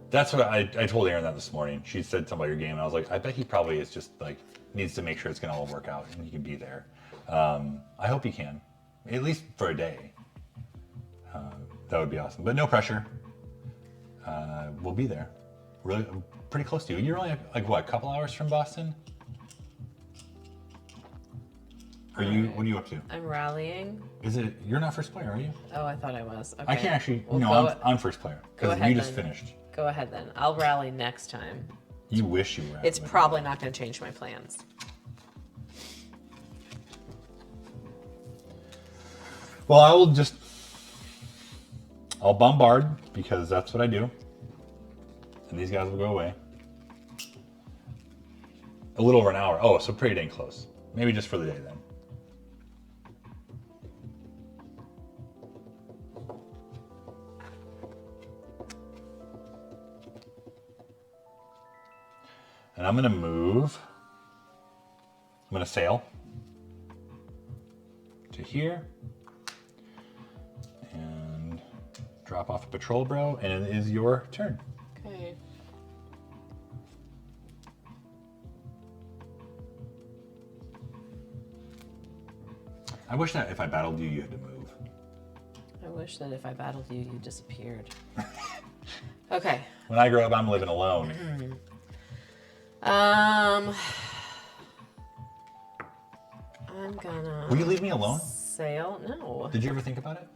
That's what I told Erin that this morning. She said something about your game, and I was like, I bet he probably is just like needs to make sure it's going to all work out and he can be there. I hope he can, at least for a day. That would be awesome, but no pressure. We'll be there. Really, pretty close to you. You're only like what, a couple hours from Boston? Are you? What are you up to? I'm rallying. Is it? You're not first player, are you? Oh, I thought I was. Okay. I can't actually. Well, no, I'm first player because you just finished. Go ahead then. I'll rally next time. You wish you were. It's probably not going to change my plans. Well, I'll bombard because that's what I do. And these guys will go away. A little over an hour. Oh, so pretty dang close. Maybe just for the day then. And I'm going to move. I'm going to sail to here and drop off a patrol bro, and it is your turn. Okay. I wish that if I battled you, you had to move. I wish that if I battled you, you disappeared. Okay. When I grow up, I'm living alone. I'm gonna. Will you leave me alone? Sail? No. Did you ever think about it?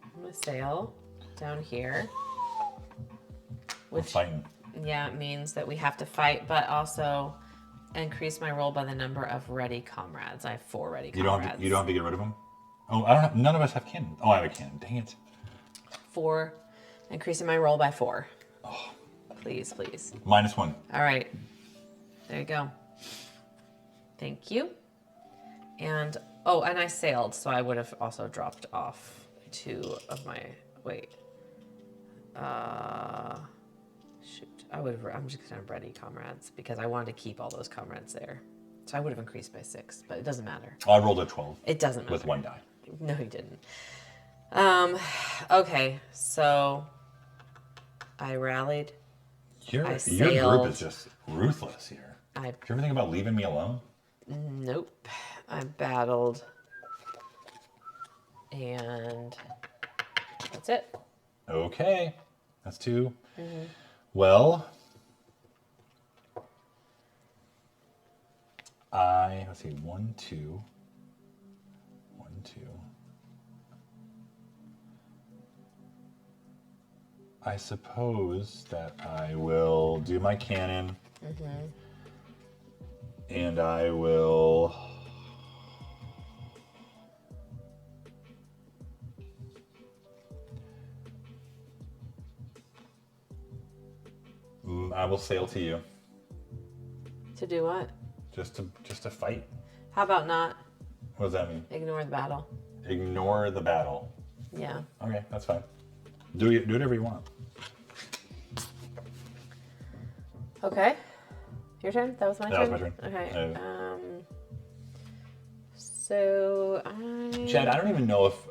I'm gonna sail down here. We're fighting. Yeah, it means that we have to fight, but also increase my roll by the number of ready comrades. I have 4 ready comrades. You don't have to get rid of them? Oh, I don't have, none of us have cannon. Oh, I have a cannon. Dang it. 4. Increasing my roll by 4. Oh. Please, please. -1. All right. There you go. Thank you. And, oh, and I sailed, so I would have also dropped off 2 of my, wait. Shoot. I'm just gonna ready comrades because I wanted to keep all those comrades there. So I would have increased by 6, but it doesn't matter. Oh, I rolled a 12. It doesn't matter. With 1 die. No, you didn't. Okay, so I rallied. Your group is just ruthless here. Did you ever think about leaving me alone? Nope. I battled. And that's it. Okay. That's 2. Mm-hmm. Well, let's see, 1, 2. 1, 2. I suppose that I will do my cannon. Mm-hmm. And I will... I will sail to you. To do what? Just to fight. How about not? What does that mean? Ignore the battle. Ignore the battle. Yeah. Okay, that's fine. Do whatever you want. Okay. Your turn? That was my turn? That was my turn. Okay. So Chad, I don't even know if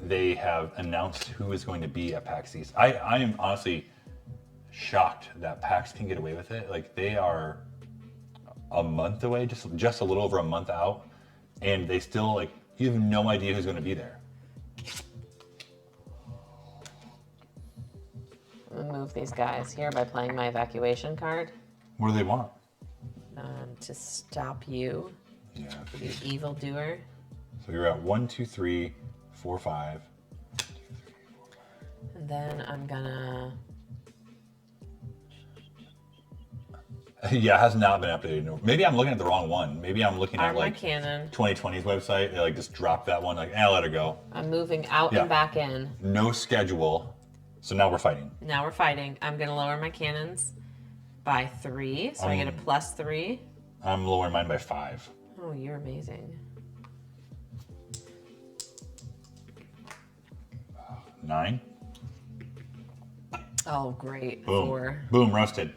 they have announced who is going to be at PAX East. I am honestly shocked that PAX can get away with it. Like, they are a month away, just a little over a month out, and they still, like, you have no idea who's going to be there. I'm gonna move these guys here by playing my evacuation card. What do they want? To stop you. Yeah. You evildoer. So you're at 1, 2, 3, 4, 5. 1, 2, 3, 4, 5. And then I'm gonna. Yeah, it has not been updated. Maybe I'm looking at the wrong one. Maybe I'm looking at like cannon. 2020's website. They like just dropped that one. Like, let it go. I'm moving out and back in. No schedule. So now we're fighting. Now we're fighting. I'm gonna lower my cannons by 3, so I get a +3. I'm lowering mine by 5. Oh, you're amazing. 9. Oh, great. Boom. 4. Boom, roasted.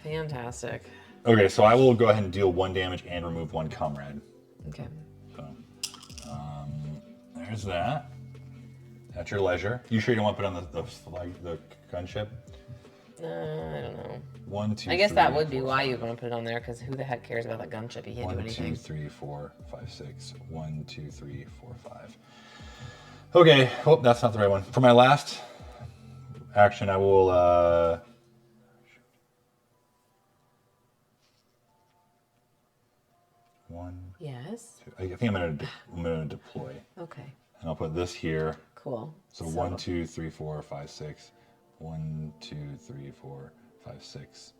Fantastic. Okay, so I will go ahead and deal 1 damage and remove 1 comrade. Okay. So, there's that. At your leisure. You sure you don't want to put on the gunship. I don't know. 1, 2, I guess 3, that would be 4, why 5. you're going to put it on there, because who the heck cares about that gunship? He can't do anything. 1, 2, 3, 4, 5, 6. 1, 2, 3, 4, 5. Okay. Oh, that's not the right one. For my last action, I will. One. Yes. Two. I think I'm gonna deploy. Okay. And I'll put this here. Cool. So 1, 2, 3, 4, 5, 6. 1, 2, 3, 4, 5, 6.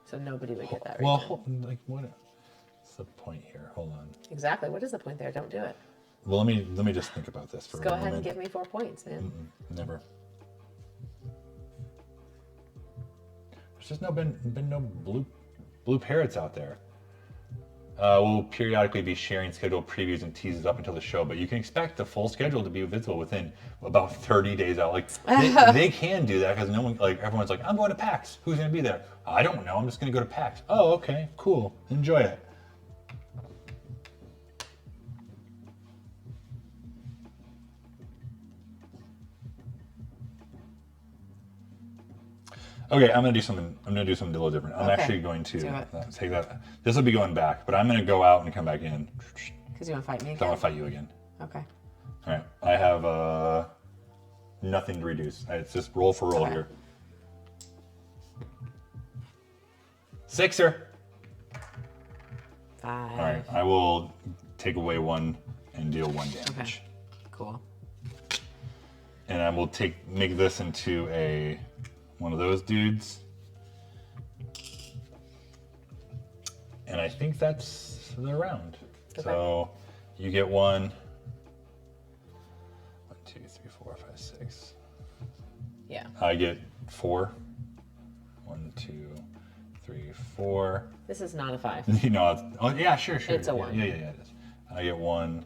So nobody would get that right. Well, like what's the point here? Hold on. Exactly. What is the point there? Don't do it. Well, let me just think about this for a moment. Go ahead and give me 4 points, man. Never. There's just been no blue parrots out there. We'll periodically be sharing scheduled previews and teases up until the show, but you can expect the full schedule to be visible within about 30 days out. Like they can do that because no one, like everyone's like, I'm going to PAX. Who's going to be there? I don't know. I'm just going to go to PAX. Oh, okay, cool. Enjoy it. Okay, I'm gonna do something a little different. I'm actually going to take that. This will be going back, but I'm gonna go out and come back in. Because you want to fight me again? I want to fight you again. Okay. All right. I have nothing to reduce. It's just roll for roll here. Sixer. 5. All right. I will take away 1 and deal 1 damage. Okay. Cool. And I will make this into one of those dudes. And I think that's the round. Okay. So you get 1. 1, 2, 3, 4, 5, 6. Yeah. I get 4. 1, 2, 3, 4. This is not a 5. You know, yeah, sure. It's a 1. Yeah, it is. I get 1.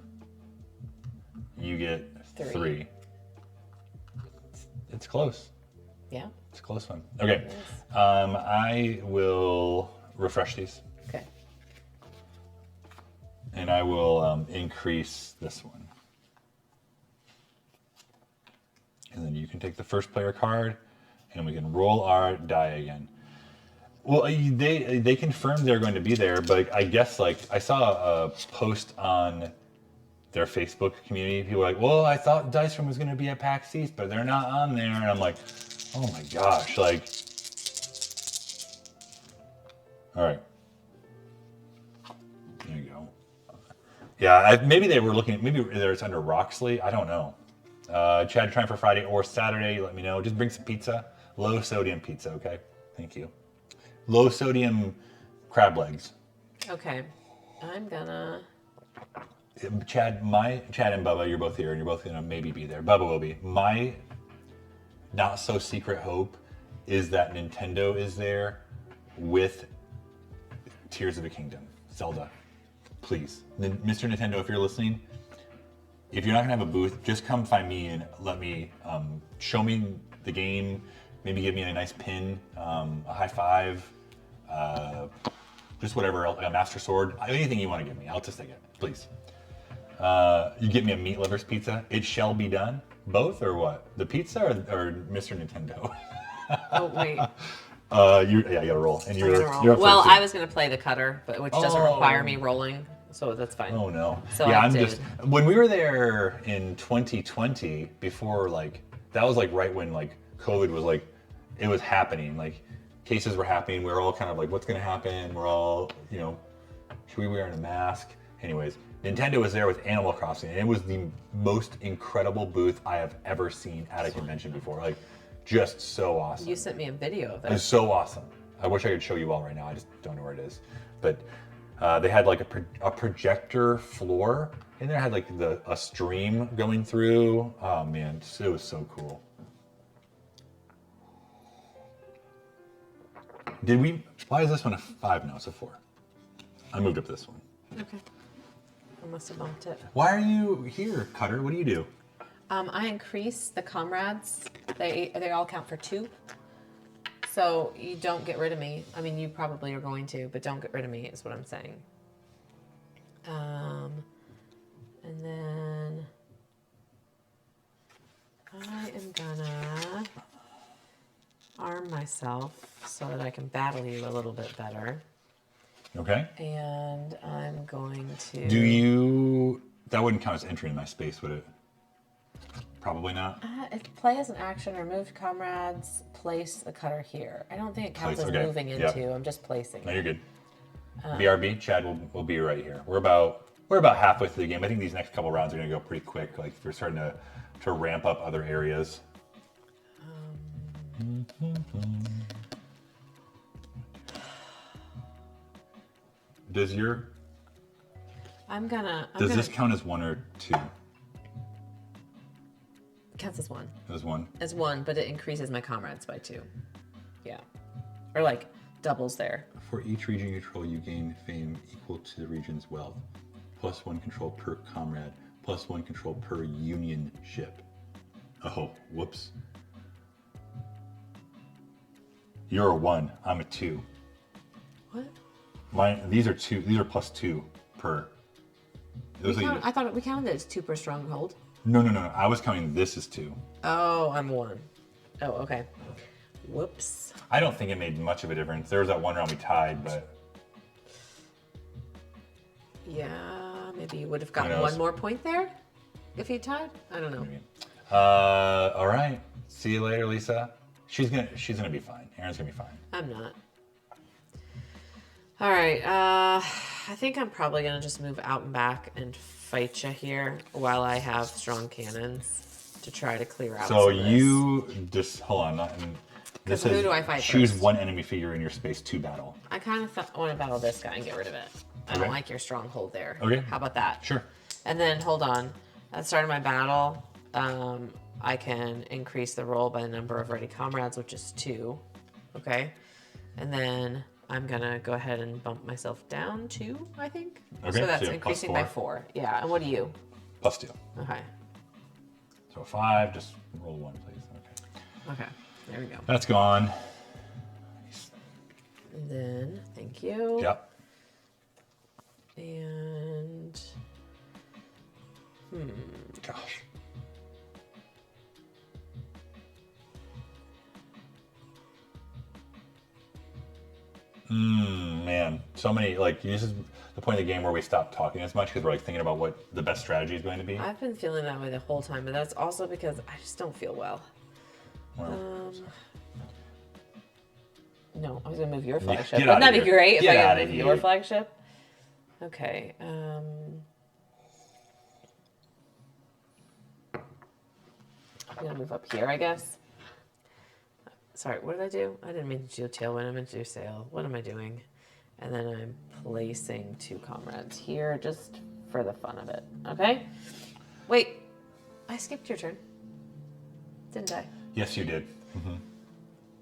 You get 3. It's close. Yeah. It's a close one. Okay. I will refresh these. Okay. And I will increase this one. And then you can take the first player card, and we can roll our die again. Well, they confirmed they're going to be there, but I guess like I saw a post on their Facebook community. People were like, "Well, I thought Dice Room was going to be at PAX East, but they're not on there." And I'm like, "Oh my gosh!" Like, all right, there you go. Yeah, maybe they were looking. Maybe it's under Roxley. I don't know. Chad, trying for Friday or Saturday. Let me know. Just bring some pizza. Low sodium pizza, okay? Thank you. Low sodium crab legs. Okay, I'm gonna. Chad and Bubba, you're both here, and you're both gonna maybe be there. Bubba will be. My not so secret hope is that Nintendo is there with Tears of the Kingdom, Zelda. Please, Mr. Nintendo, if you're listening, if you're not gonna have a booth, just come find me and let me show me the game. Maybe give me a nice pin, a high five, just whatever, a Master Sword, anything you want to give me. I'll just take it, please. You get me a meat lovers pizza. It shall be done. Both or what? The pizza or Mr. Nintendo? Oh wait. You gotta roll. And you're well, I was gonna play the cutter, but which doesn't require me rolling, so that's fine. Oh no. So yeah, I'm just when we were there in 2020, before like that was like right when like COVID was like it was happening. Like cases were happening. We were all kind of like, what's gonna happen? We're all, should we wear a mask? Anyways. Nintendo was there with Animal Crossing, and it was the most incredible booth I have ever seen at a convention before. Like, just so awesome. You sent me a video of it. It was so awesome. I wish I could show you all right now. I just don't know where it is. But they had like a projector floor in there. Had like a stream going through. Oh man, it was so cool. Why is this one a 5? No, it's a 4. I moved up this one. Okay. I must have bumped it. Why are you here, Cutter? What do you do? I increase the comrades. They all count for 2. So you don't get rid of me. I mean, you probably are going to, but don't get rid of me is what I'm saying. And then I am gonna arm myself so that I can battle you a little bit better. Okay. And I'm going to... Do you... That wouldn't count as entering my space, would it? Probably not. If play as an action, remove comrades, place the cutter here. I don't think it counts as moving into. Yep. I'm just placing. No, you're good. BRB, Chad will be right here. We're about halfway through the game. I think these next couple rounds are going to go pretty quick. Like we're starting to ramp up other areas. Does your... Does this count as 1 or 2? Counts as 1. As 1? As 1, but it increases my comrades by 2. Yeah. Or like doubles there. For each region you control, you gain fame equal to the region's wealth. +1 control per comrade. +1 control per union ship. Oh, whoops. You're a 1. I'm a 2. What? These are 2. These are +2 per. I thought we counted it as 2 per stronghold. No. I was counting this as 2. Oh, I'm 1. Oh, okay. Whoops. I don't think it made much of a difference. There was that one round we tied, but... Yeah, maybe you would have gotten 1 more point there if you tied. I don't know. Maybe. All right. See you later, Lisa. She's gonna be fine. Erin's gonna be fine. I'm not. All right. I think I'm probably gonna just move out and back and fight you here while I have strong cannons to try to clear out. So you just hold on. This who do I fight choose first? 1 enemy figure in your space to battle. I kind of want to battle this guy and get rid of it. I don't like your stronghold there. Okay. How about that? Sure. And then hold on. At the start of my battle, I can increase the roll by the number of ready comrades, which is 2. Okay. And then I'm gonna go ahead and bump myself down 2, I think. Okay. So that's increasing by 4. Yeah. And what are you? +2. Okay. So 5. Just roll 1, please. Okay. Okay. There we go. That's gone. And then, thank you. Yep. And, Gosh. Man. So many, like, this is the point of the game where we stop talking as much because we're, like, thinking about what the best strategy is going to be. I've been feeling that way the whole time, but that's also because I just don't feel well. No, I was gonna move your flagship. Wouldn't that be great if I could move your flagship? Okay. I'm gonna move up here, I guess. Sorry, what did I do? I didn't mean to do tailwind. I meant to do sail. What am I doing? And then I'm placing 2 comrades here just for the fun of it. Okay? Wait, I skipped your turn. Didn't I? Yes, you did.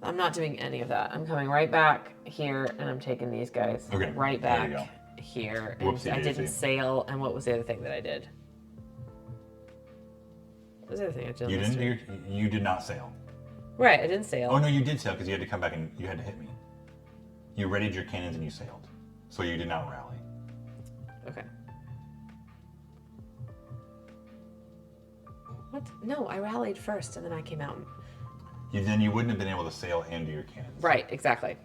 I'm not doing any of that. I'm coming right back here, and I'm taking these guys right back here. And I didn't sail. And what was the other thing that I did? What was the other thing I did? You did not sail. Right, I didn't sail. Oh no, you did sail because you had to come back and you had to hit me. You readied your cannons and you sailed, so you did not rally. Okay. What? No, I rallied first, and then I came out. Then you wouldn't have been able to sail and do your cannons. Right, exactly.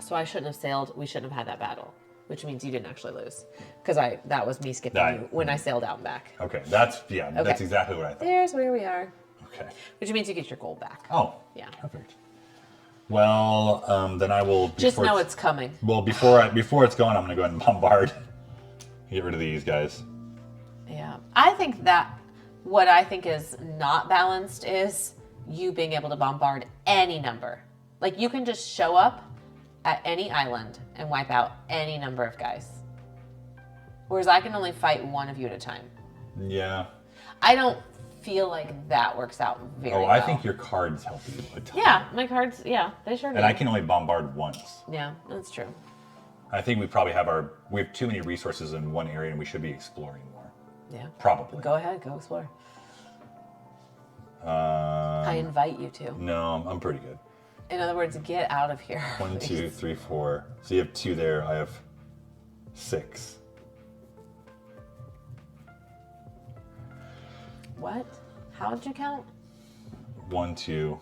So I shouldn't have sailed. We shouldn't have had that battle, which means you didn't actually lose, because that was me skipping you when I sailed out and back. Okay, that's exactly what I thought. There's where we are. Okay. Which means you get your gold back. Oh. Yeah. Perfect. Well, then I will. Just know it's coming. Well, before it's gone, I'm gonna go ahead and bombard. Get rid of these guys. Yeah, I think that what I think is not balanced is you being able to bombard any number. Like, you can just show up at any island and wipe out any number of guys. Whereas I can only fight 1 of you at a time. Yeah. I don't feel like that works out very well. I think your cards help you a ton. Yeah, my cards, they sure do. And I can only bombard once. Yeah, that's true. I think we probably have too many resources in one area and we should be exploring more. Yeah. Probably. Go ahead, go explore. I invite you to. No, I'm pretty good. In other words, get out of here. 1, 2, 3, 4. So you have 2 there. I have 6. What? How did you count? 1, 2,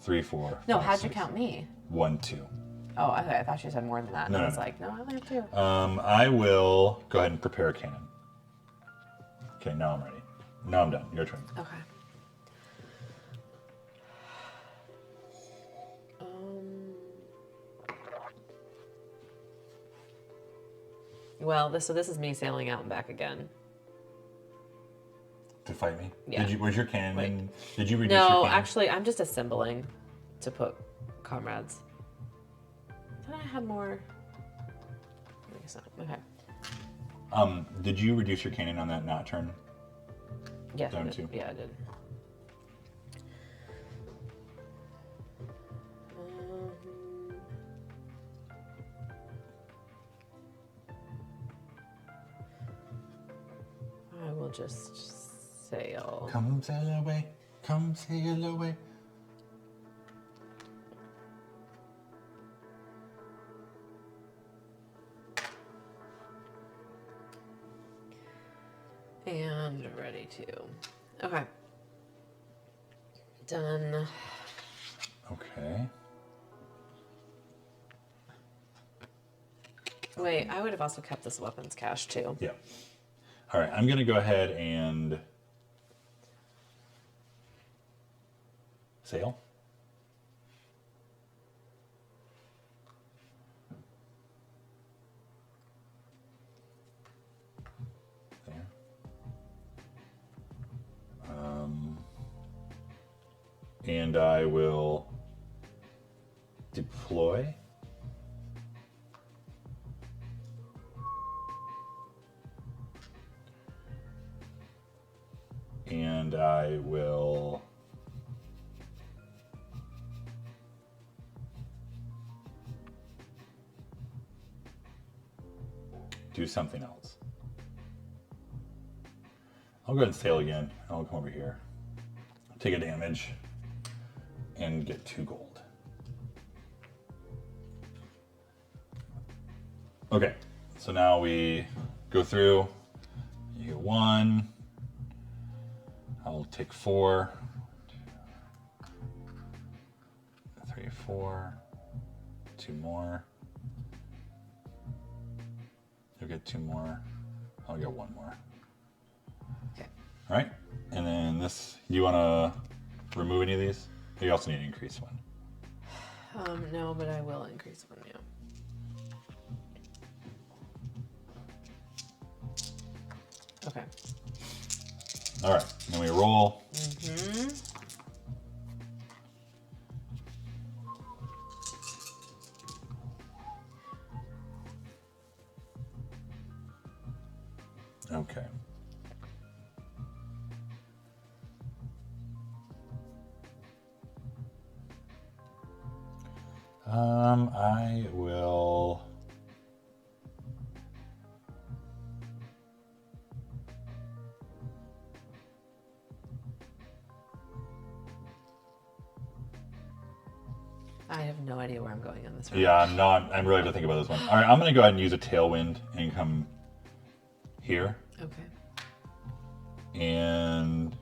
3, 4. No, 5, how'd 6. you count me? 1, 2. Oh, okay. I thought you said more than that. No, I was no. like, no, I only have 2. I will go ahead and prepare a cannon. Okay, now I'm ready. Now I'm done. Your turn. Okay. Well, so this is me sailing out and back again. To fight me? Yeah. Was your cannon? Wait. Did you reduce your cannon? No, actually, I'm just assembling to put comrades. I thought I had more. I guess not. Okay. Did you reduce your cannon on that not turn? Yeah. Down 2? Yeah, I did. I will just sail. Come sail away. Come sail away. And ready to. Okay. Done. Okay. Wait, I would have also kept this weapons cache too. Yeah. All right, I'm going to go ahead and sail. There. And I will deploy. And I will do something else. I'll go ahead and sail again. I'll come over here, take a damage, and get 2 gold. Okay, so now we go through. You get 1. I'll take 4, 3, 4, 2 more. You'll get 2 more. I'll get 1 more. Okay. All right, and then this. Do you want to remove any of these? You also need to increase 1. No, but I will increase 1. Yeah. Okay. All right, then we roll. Okay. I will. I have no idea where I'm going on this. Yeah, I'm not. I'm really have to think about this one. All right, I'm gonna go ahead and use a tailwind and come here Okay. and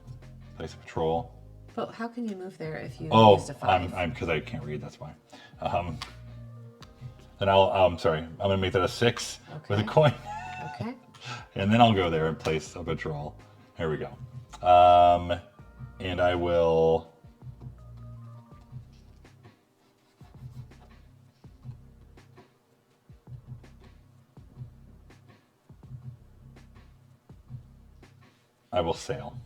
place a patrol. But how can you move there if you Oh, used a 5? I'm because I can't read. That's why. Then I'm sorry. I'm gonna make that a 6 with a Okay. coin, Okay. and then I'll go there and place a patrol. Here we go. And I will. I will sail.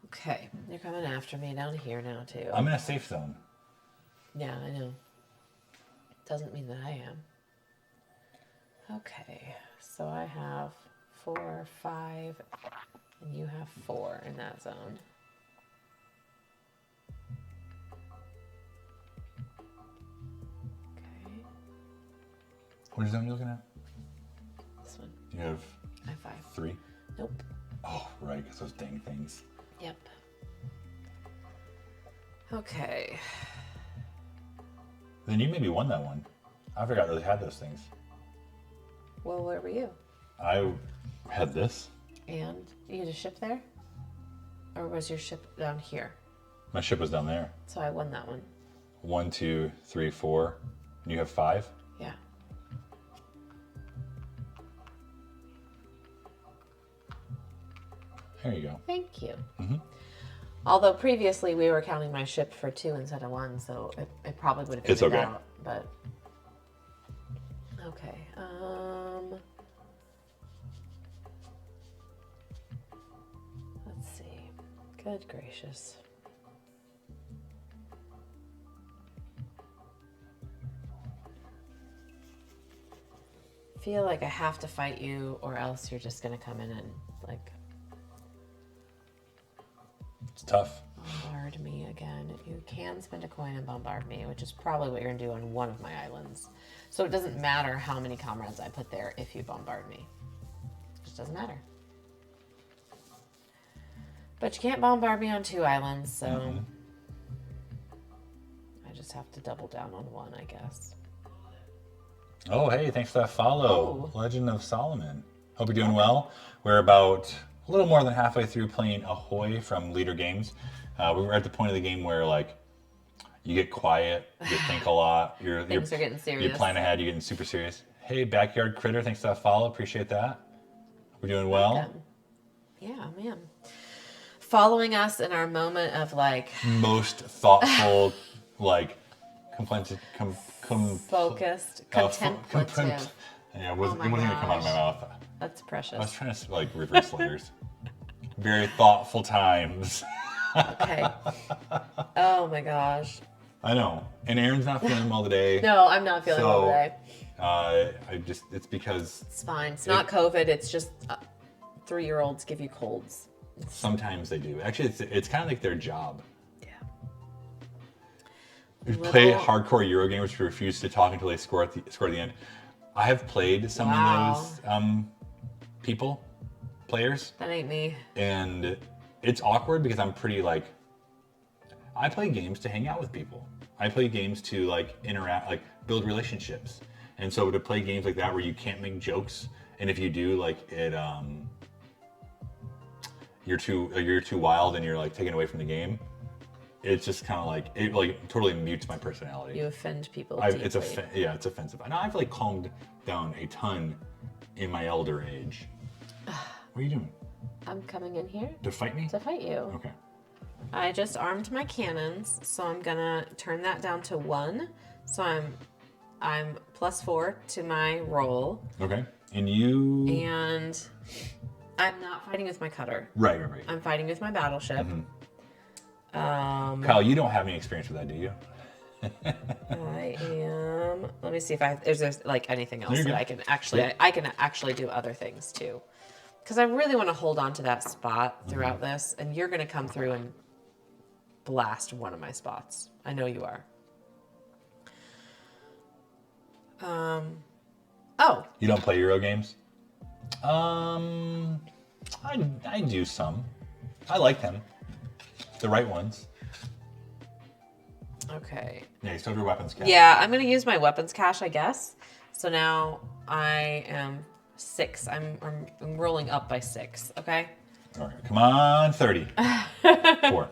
Okay. You're coming after me down here now too. I'm in a safe zone. Yeah, I know. Doesn't mean that I am. Okay. So I have 4, 5, and you have 4 in that zone. Okay. What zone are you looking at? This one. You have I have 5. 3. Nope. Oh, right, because those dang things. Yep. Okay. Then you maybe won that one. I forgot they had those things. Well, where were you? I had this. And you had a ship there? Or was your ship down here? My ship was down there. So I won that one. 1, 2, 3, 4. And you have 5? Yeah. There you go. Thank you. Mm-hmm. Although previously we were counting my ship for 2 instead of 1, so it probably would have been out. But okay. Let's see. Good gracious. Feel like I have to fight you, or else you're just gonna come in and like. It's tough. Bombard me again. You can spend a coin and bombard me, which is probably what you're gonna do on one of my islands. So it doesn't matter how many comrades I put there if you bombard me. It just doesn't matter. But you can't bombard me on 2 islands, so I just have to double down on 1, I guess. Oh, hey, thanks for that follow. Oh. Legend of Solomon. Hope you're doing well. We're about a little more than halfway through playing Ahoy from Leader Games. We were at the point of the game where, like, you get quiet, you think a lot, you're getting serious. You plan ahead, you're getting super serious. Hey, Backyard Critter, thanks for that follow. Appreciate that. We're doing well. Welcome. Yeah, man. Following us in our moment of, like... most thoughtful, like, focused, contemplative. Yeah, it wasn't going to come out of my mouth. That's precious. I was trying to, like, reverse letters. Very thoughtful times. Okay. Oh, my gosh. I know. And Erin's not feeling well today. No, I'm not feeling well today. It's because... It's fine. It's not COVID. It's just 3-year-olds give you colds. Sometimes they do. Actually, it's kind of like their job. Yeah. We play hardcore Eurogamers who refuse to talk until they score at the end. I have played some of those players. That ain't me. And it's awkward because I'm pretty, like, I play games to hang out with people. I play games to, like, interact, like, build relationships. And so to play games like that where you can't make jokes, and if you do, like, you're too wild and you're, like, taken away from the game, it's just kind of like, it, like, totally mutes my personality. You offend people it's offensive. And I've, like, calmed down a ton in my elder age. What are you doing? I'm coming in here. To fight me? To fight you. Okay. I just armed my cannons, so I'm gonna turn that down to 1. So I'm +4 to my roll. Okay. And you... And I'm not fighting with my cutter. Right. I'm fighting with my battleship. Kyle, you don't have any experience with that, do you? I am. Let me see if there's like anything else that I can actually. Yeah. I can actually do other things too, because I really want to hold on to that spot throughout this, and you're gonna come through and blast one of my spots. I know you are. Oh. You don't play Euro games? I do some. I like them. The right ones. Okay. Yeah, you still have your weapons cache. Yeah, I'm going to use my weapons cache, I guess. So now I am 6. I'm rolling up by 6, okay? All right, come on, 30. 4.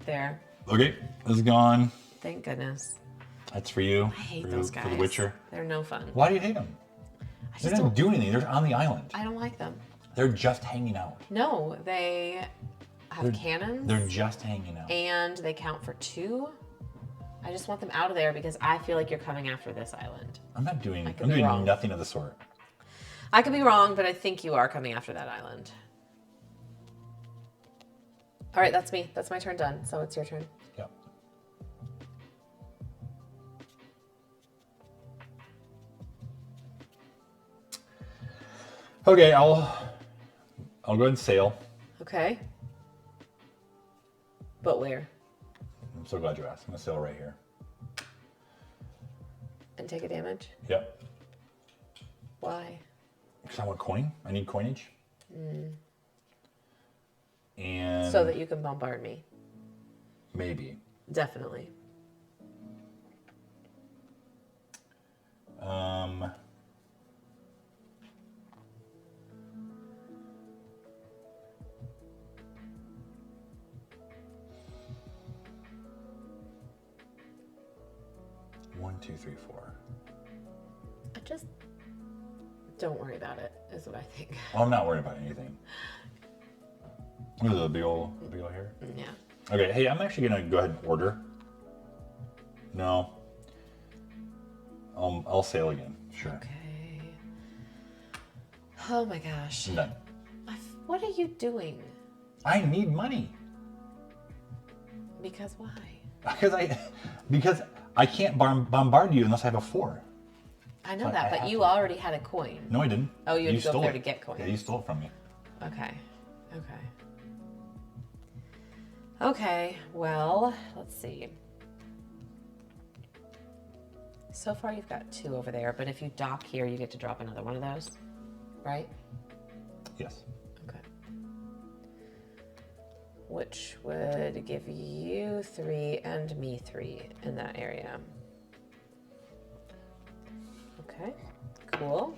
There. Okay, this is gone. Thank goodness. That's for you. I hate those guys. For the Witcher. They're no fun. Why do you hate them? They don't do anything. They're on the island. I don't like them. They're just hanging out. No, they have cannons. They're just hanging out. And they count for 2. I just want them out of there because I feel like you're coming after this island. I'm doing nothing of the sort. I could be wrong, but I think you are coming after that island. All right, that's me. That's my turn done. So it's your turn. Yep. Okay, I'll go ahead and sail. Okay. But where? I'm so glad you asked. I'm gonna sail right here. And take a damage? Yep. Why? Because I want coin. I need coinage. And so that you can bombard me. Maybe. Definitely. 1, 2, 3, 4. I just don't worry about it, is what I think. Oh, I'm not worried about anything. Look at the big old hair. Yeah. Okay, hey, I'm actually gonna go ahead and order. No. I'll sail again. Sure. Okay. Oh my gosh. I'm done. What are you doing? I need money. Because why? Because I can't bombard you unless I have a 4. I know that, but you already had a coin. No, I didn't. Oh, you had to go there to get coins. Yeah, you stole it from me. Okay. Okay, well, let's see. So far you've got 2 over there, but if you dock here, you get to drop another one of those, right? Yes. Okay. Which would give you 3 and me 3 in that area. Okay, cool.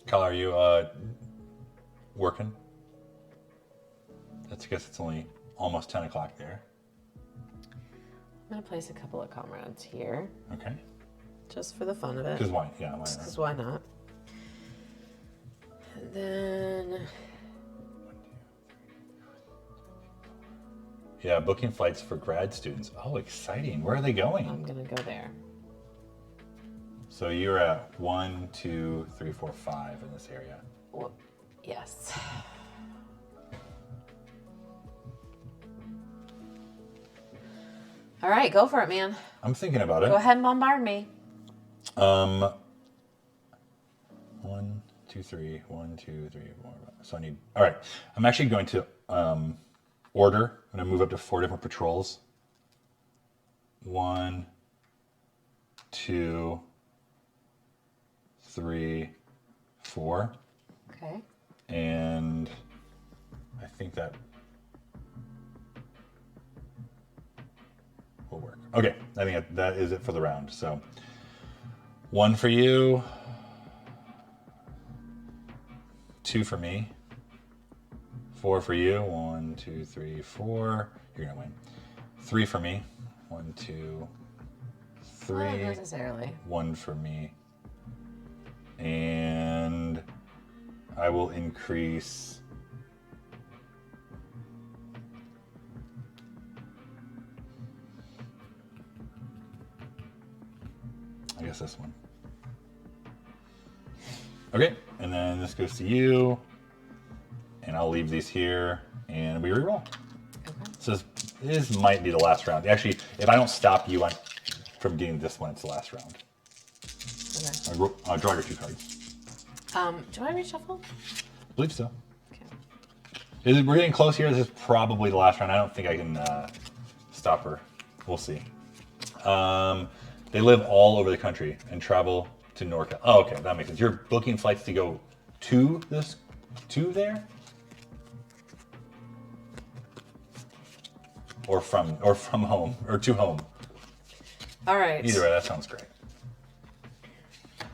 Kyle, are you working? I guess it's only almost 10 o'clock there. I'm gonna place a couple of comrades here. Okay. Just for the fun of it. Because why? Yeah, why not? Because why not? And then... Yeah, booking flights for grad students. Oh, exciting. Where are they going? I'm gonna go there. So you're at 1, 2, 3, 4, 5 in this area. Well, yes. All right, go for it, man. I'm thinking about it. Go ahead and bombard me. 1, 2, 3, 1, 2, 3, 4. So I need. All right. I'm actually going to order. I'm going to move up to 4 different patrols. 1, 2, 3, 4. Okay. And I think that will work. Okay, I think that is it for the round. So 1 for you, 2 for me, 4 for you. 1, 2, 3, 4. You're gonna win. 3 for me. 1, 2, 3. Not necessarily. 1 for me. And I will increase I guess this one. Okay, and then this goes to you. And I'll leave these here and we reroll. Okay. So this might be the last round. Actually, if I don't stop you from getting this one, it's the last round. Okay. I'll draw your 2 cards. Do I reshuffle? I believe so. Okay. We're getting close here. This is probably the last round. I don't think I can stop her. We'll see. They live all over the country and travel to NorCal. Oh, okay, that makes sense. You're booking flights to go to there? Or from home, or to home. All right. Either way, that sounds great.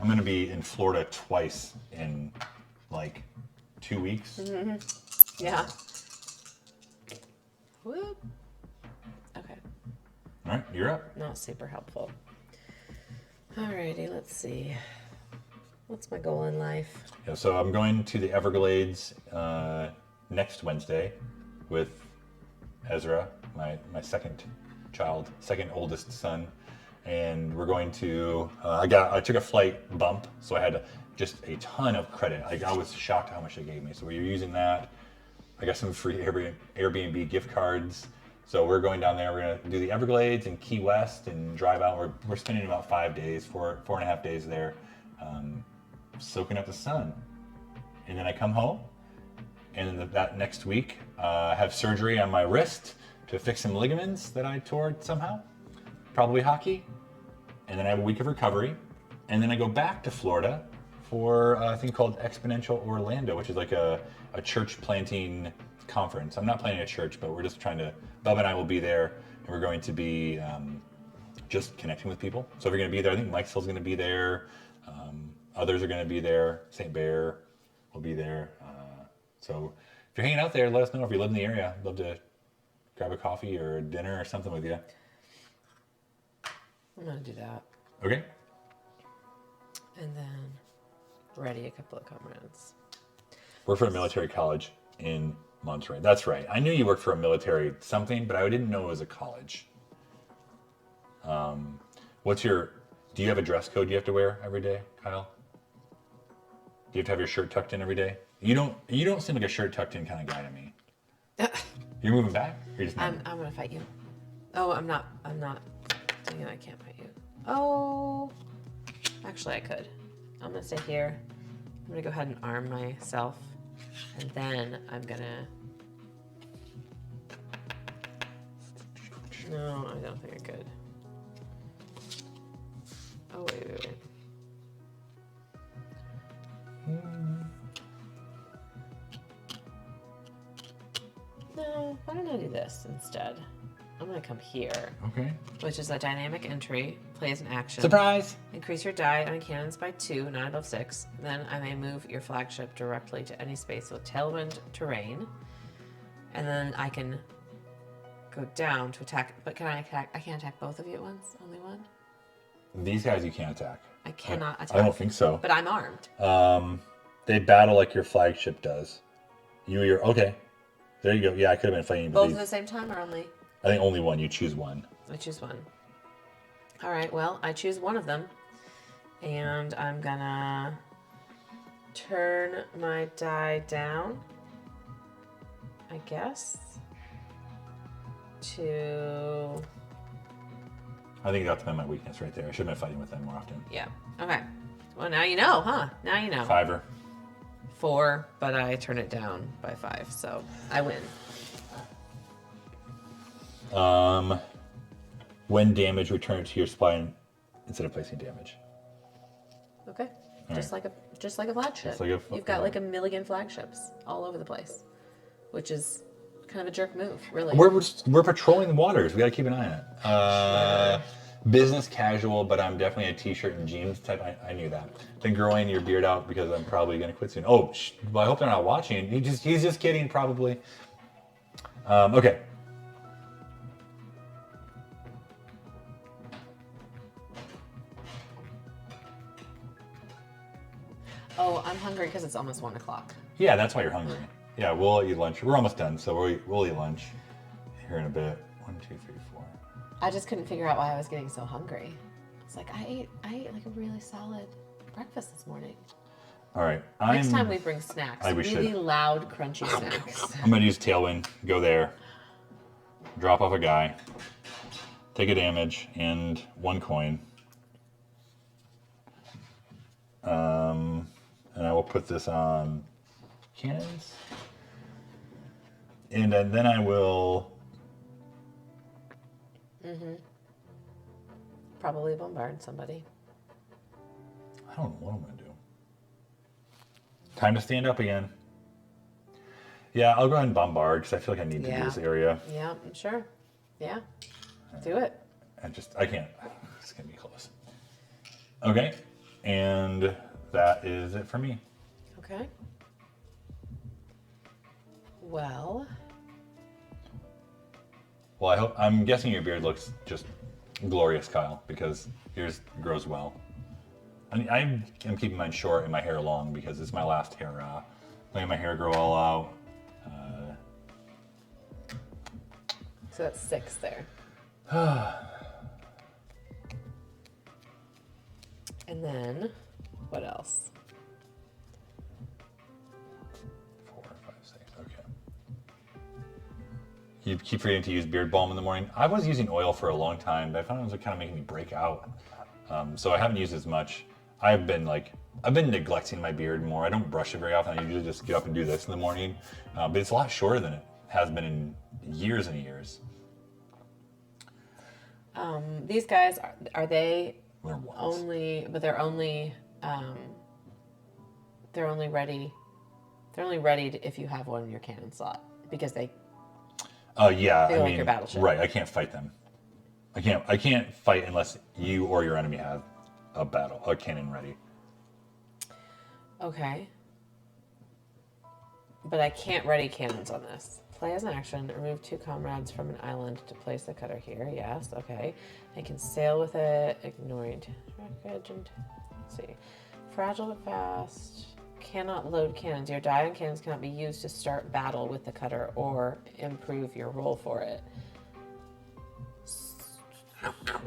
I'm going to be in Florida twice in like 2 weeks. Mm-hmm. Yeah. Whoop. Okay. All right, you're up. Not super helpful. Alrighty, let's see. What's my goal in life? Yeah, so I'm going to the Everglades next Wednesday with Ezra, my second child, second oldest son. And we're going to, I took a flight bump, so I had just a ton of credit. I was shocked how much they gave me. So we're using that. I got some free Airbnb gift cards. So we're going down there. We're going to do the Everglades and Key West and drive out. We're spending about 5 days, 4.5 days there, soaking up the sun. And then I come home, and then that next week, I have surgery on my wrist to fix some ligaments that I tore somehow, probably hockey. And then I have a week of recovery. And then I go back to Florida for a thing called Exponential Orlando, which is like a church planting conference. I'm not planning a church, but we're just trying to, Bub and I will be there, and we're going to be just connecting with people. So if you're going to be there, I think Mike Phil's going to be there. Others are going to be there. St. Bear will be there. So if you're hanging out there, let us know if you live in the area. I'd love to grab a coffee or dinner or something with you. I'm going to do that. Okay. And then ready a couple of comrades. Work for a military college in Monterey. That's right. I knew you worked for a military something, but I didn't know it was a college. Do you have a dress code you have to wear every day, Kyle? Do you have to have your shirt tucked in every day? You don't seem like a shirt tucked in kind of guy to me. You're moving back? Or you're just I'm gonna fight you. Oh, I'm not. Dang it, I can't fight you. Oh, actually I could. I'm gonna stay here. I'm gonna go ahead and arm myself, and then I'm gonna. No, I don't think I could. Oh wait. No, why don't I do this instead? I'm gonna come here. Okay. Which is a dynamic entry, plays an action. Surprise! Increase your die on cannons by 2, not above 6. Then I may move your flagship directly to any space with tailwind terrain. And then I can go down to attack. But can I attack? I can't attack both of you at once? Only one? These guys you can't attack. I cannot attack. I don't think so. But I'm armed. They battle like your flagship does. Okay. There you go. Yeah, I could have been fighting. Both at the same time or only? I think only one. You choose one. I choose one. All right, well, I choose one of them. And I'm gonna turn my die down, I guess, to... I think that's been my weakness right there. I should have been fighting with them more often. Yeah. Okay. Well, now you know, huh? Now you know. 5. 4, but I turn it down by 5, so I win. When damage, return it to your spine instead of placing damage. Okay. Just like a flagship. You've got like a million flagships all over the place, which is kind of a jerk move, really. We're patrolling the waters. We got to keep an eye on it. Business casual, but I'm definitely a t-shirt and jeans type. I knew that. Then growing your beard out because I'm probably going to quit soon. Oh, well, I hope they're not watching. He's just kidding, probably. Okay. Oh, I'm hungry because it's almost 1 o'clock. Yeah, that's why you're hungry. Yeah, we'll eat lunch. We're almost done, so we'll eat lunch here in a bit. 1, 2, 3, 4. I just couldn't figure out why I was getting so hungry. It's like I ate like a really solid breakfast this morning. All right. Next time we bring snacks. Really loud, crunchy snacks. I'm going to use Tailwind. Go there. Drop off a guy. Take a damage and 1 coin. And I will put this on cannons. And then I will... Probably bombard somebody. I don't know what I'm going to do. Time to stand up again. Yeah, I'll go ahead and bombard because I feel like I need to do this area. Yeah, sure. Yeah. Do it. I can't. It's going to be close. Okay. And that is it for me. Okay. Well, I'm guessing your beard looks just glorious, Kyle, because yours grows well. I am keeping mine short and my hair long because it's my last hair. Letting my hair grow all out. So that's 6 there. And then, what else? 4, 5, 6. Okay. You keep forgetting to use beard balm in the morning. I was using oil for a long time, but I found it was kind of making me break out. So I haven't used as much. I've been neglecting my beard more. I don't brush it very often. I usually just get up and do this in the morning. But it's a lot shorter than it has been in years and years. These guys are they They're ones. only? But they're only ready. They're only ready if you have one in your cannon slot because they. Yeah, They like your battleship. right. I can't fight them. I can't fight unless you or your enemy have a cannon ready. Okay. But I can't ready cannons on this. Play as an action. Remove 2 comrades from an island to place the cutter here. Yes, okay. I can sail with it. Ignoring wreckage and... Let's see. Fragile but fast. Cannot load cannons. Your die on cannons cannot be used to start battle with the cutter or improve your roll for it.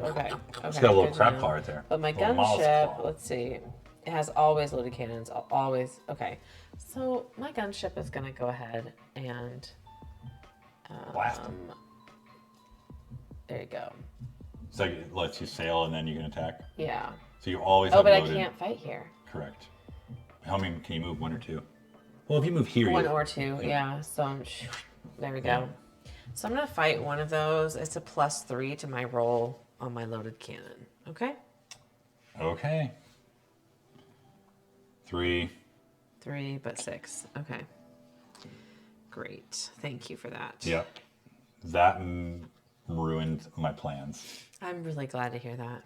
Okay. It's got a little crap claw right there. But my gunship, let's see. It has always loaded cannons. Always. Okay. So my gunship is going to go ahead and... blast him. There you go. So it lets you sail and then you can attack? Yeah. So you always have loaded. I can't fight here. Correct. How many can you move? 1 or 2? Well, if you move here, one or two, yeah. So there we go. Yeah. So I'm gonna fight one of those. It's a +3 to my roll on my loaded cannon. Okay. Okay. 3. 3, but 6. Okay. Great. Thank you for that. Yep. That ruined my plans. I'm really glad to hear that.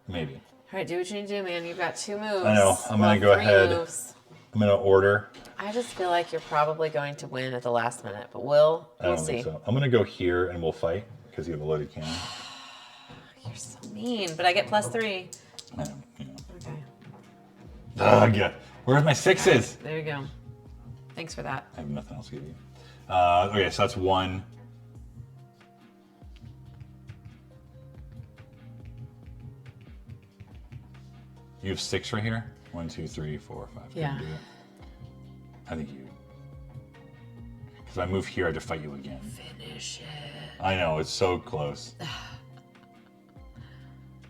Maybe. All right, do what you need to do, man. You've got 2 moves. I know. I'm going to go ahead. Moves. I'm going to order. I just feel like you're probably going to win at the last minute, but we'll see. I don't think so. I'm going to go here and we'll fight because you have a loaded cannon. You're so mean, but I get +3. I know. Okay. Ugh, where's my 6s? There you go. Thanks for that. I have nothing else to give you. Okay, so that's 1. You have 6 right here? 1, 2, 3, 4, 5. Yeah. I think you. Because if I move here, I have to fight you again. Finish it. I know, it's so close.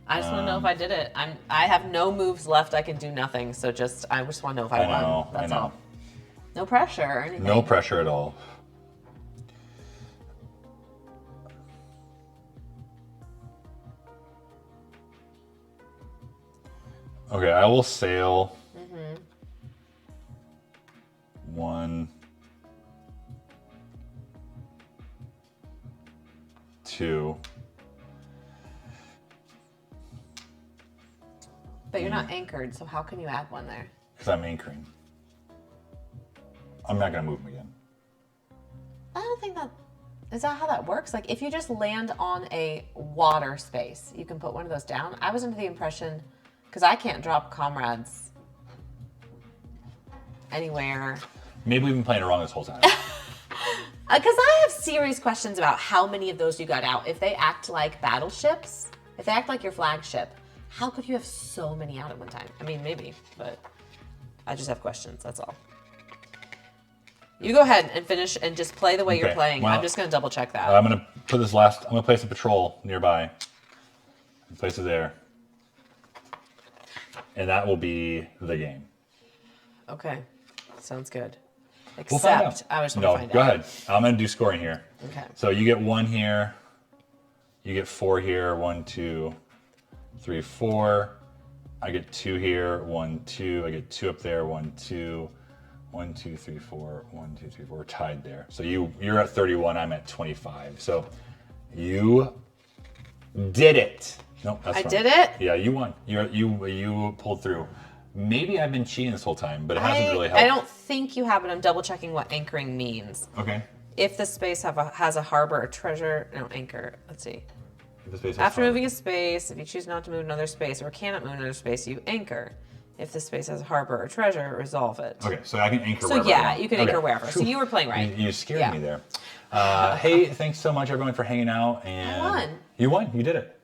I just want to know if I did it. I have no moves left. I can do nothing. So I just want to know if I won. That's all. No pressure or anything. No pressure at all. Okay, I will sail. 1, 2. But you're not anchored, so how can you add 1 there? Because I'm anchoring. I'm not going to move them again. I don't think that... Is that how that works? Like, if you just land on a water space, you can put 1 of those down? I was under the impression... Because I can't drop comrades anywhere. Maybe we've been playing it wrong this whole time. Because I have serious questions about how many of those you got out. If they act like battleships, if they act like your flagship, how could you have so many out at one time? I mean, maybe, but I just have questions, that's all. You go ahead and finish and just play the way you're playing. Well, I'm just going to double check that. I'm going to put this last, I'm going to place a patrol nearby. Place it there. And that will be the game. Okay, sounds good. Except, we'll find out. I was going to find out. Go ahead. I'm going to do scoring here. Okay. So you get 1 here. You get 4 here. 1, 2, 3, 4. I get 2 here. 1, 2. I get 2 up there. 1, 2. 1, 2, 3, 4. 1, 2, 3, 4. We're tied there. So you're at 31. I'm at 25. So you did it. Nope, that's wrong. I did it? Yeah, you won. You pulled through. Maybe I've been cheating this whole time, but it hasn't really helped. I don't think you have, but I'm double checking what anchoring means. Okay. If the space has a harbor or treasure, no, anchor. Let's see. If the space has After moving a space, if you choose not to move another space or cannot move another space, you anchor. If the space has a harbor or treasure, resolve it. Okay, so I can anchor so wherever. So yeah, you can anchor wherever. So you were playing right. You scared me there. Hey, thanks so much everyone for hanging out. And I won. You won. You did it.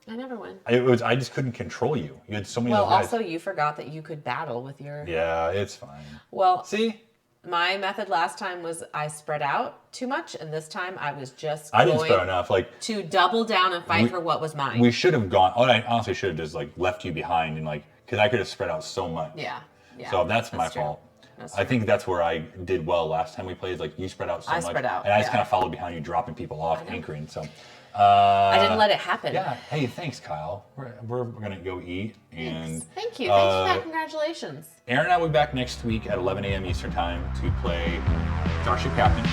I never win. I just couldn't control you. You had so many other guys. Also you forgot that you could battle with your... Yeah, it's fine. Well, see? My method last time was I spread out too much, and this time I was just I didn't spread enough. To double down and fight for what was mine. We should have gone... I honestly should have just left you behind and because I could have spread out so much. Yeah. So that's my fault. I think that's where I did well last time we played. You spread out so much. I spread out. And I just kind of followed behind you, dropping people off, anchoring. So... I didn't let it happen. Yeah. Hey, thanks, Kyle. We're gonna go eat and. Thank you. Thanks for that. Congratulations. Erin and I will be back next week at 11 a.m. Eastern Time to play Starship Captain.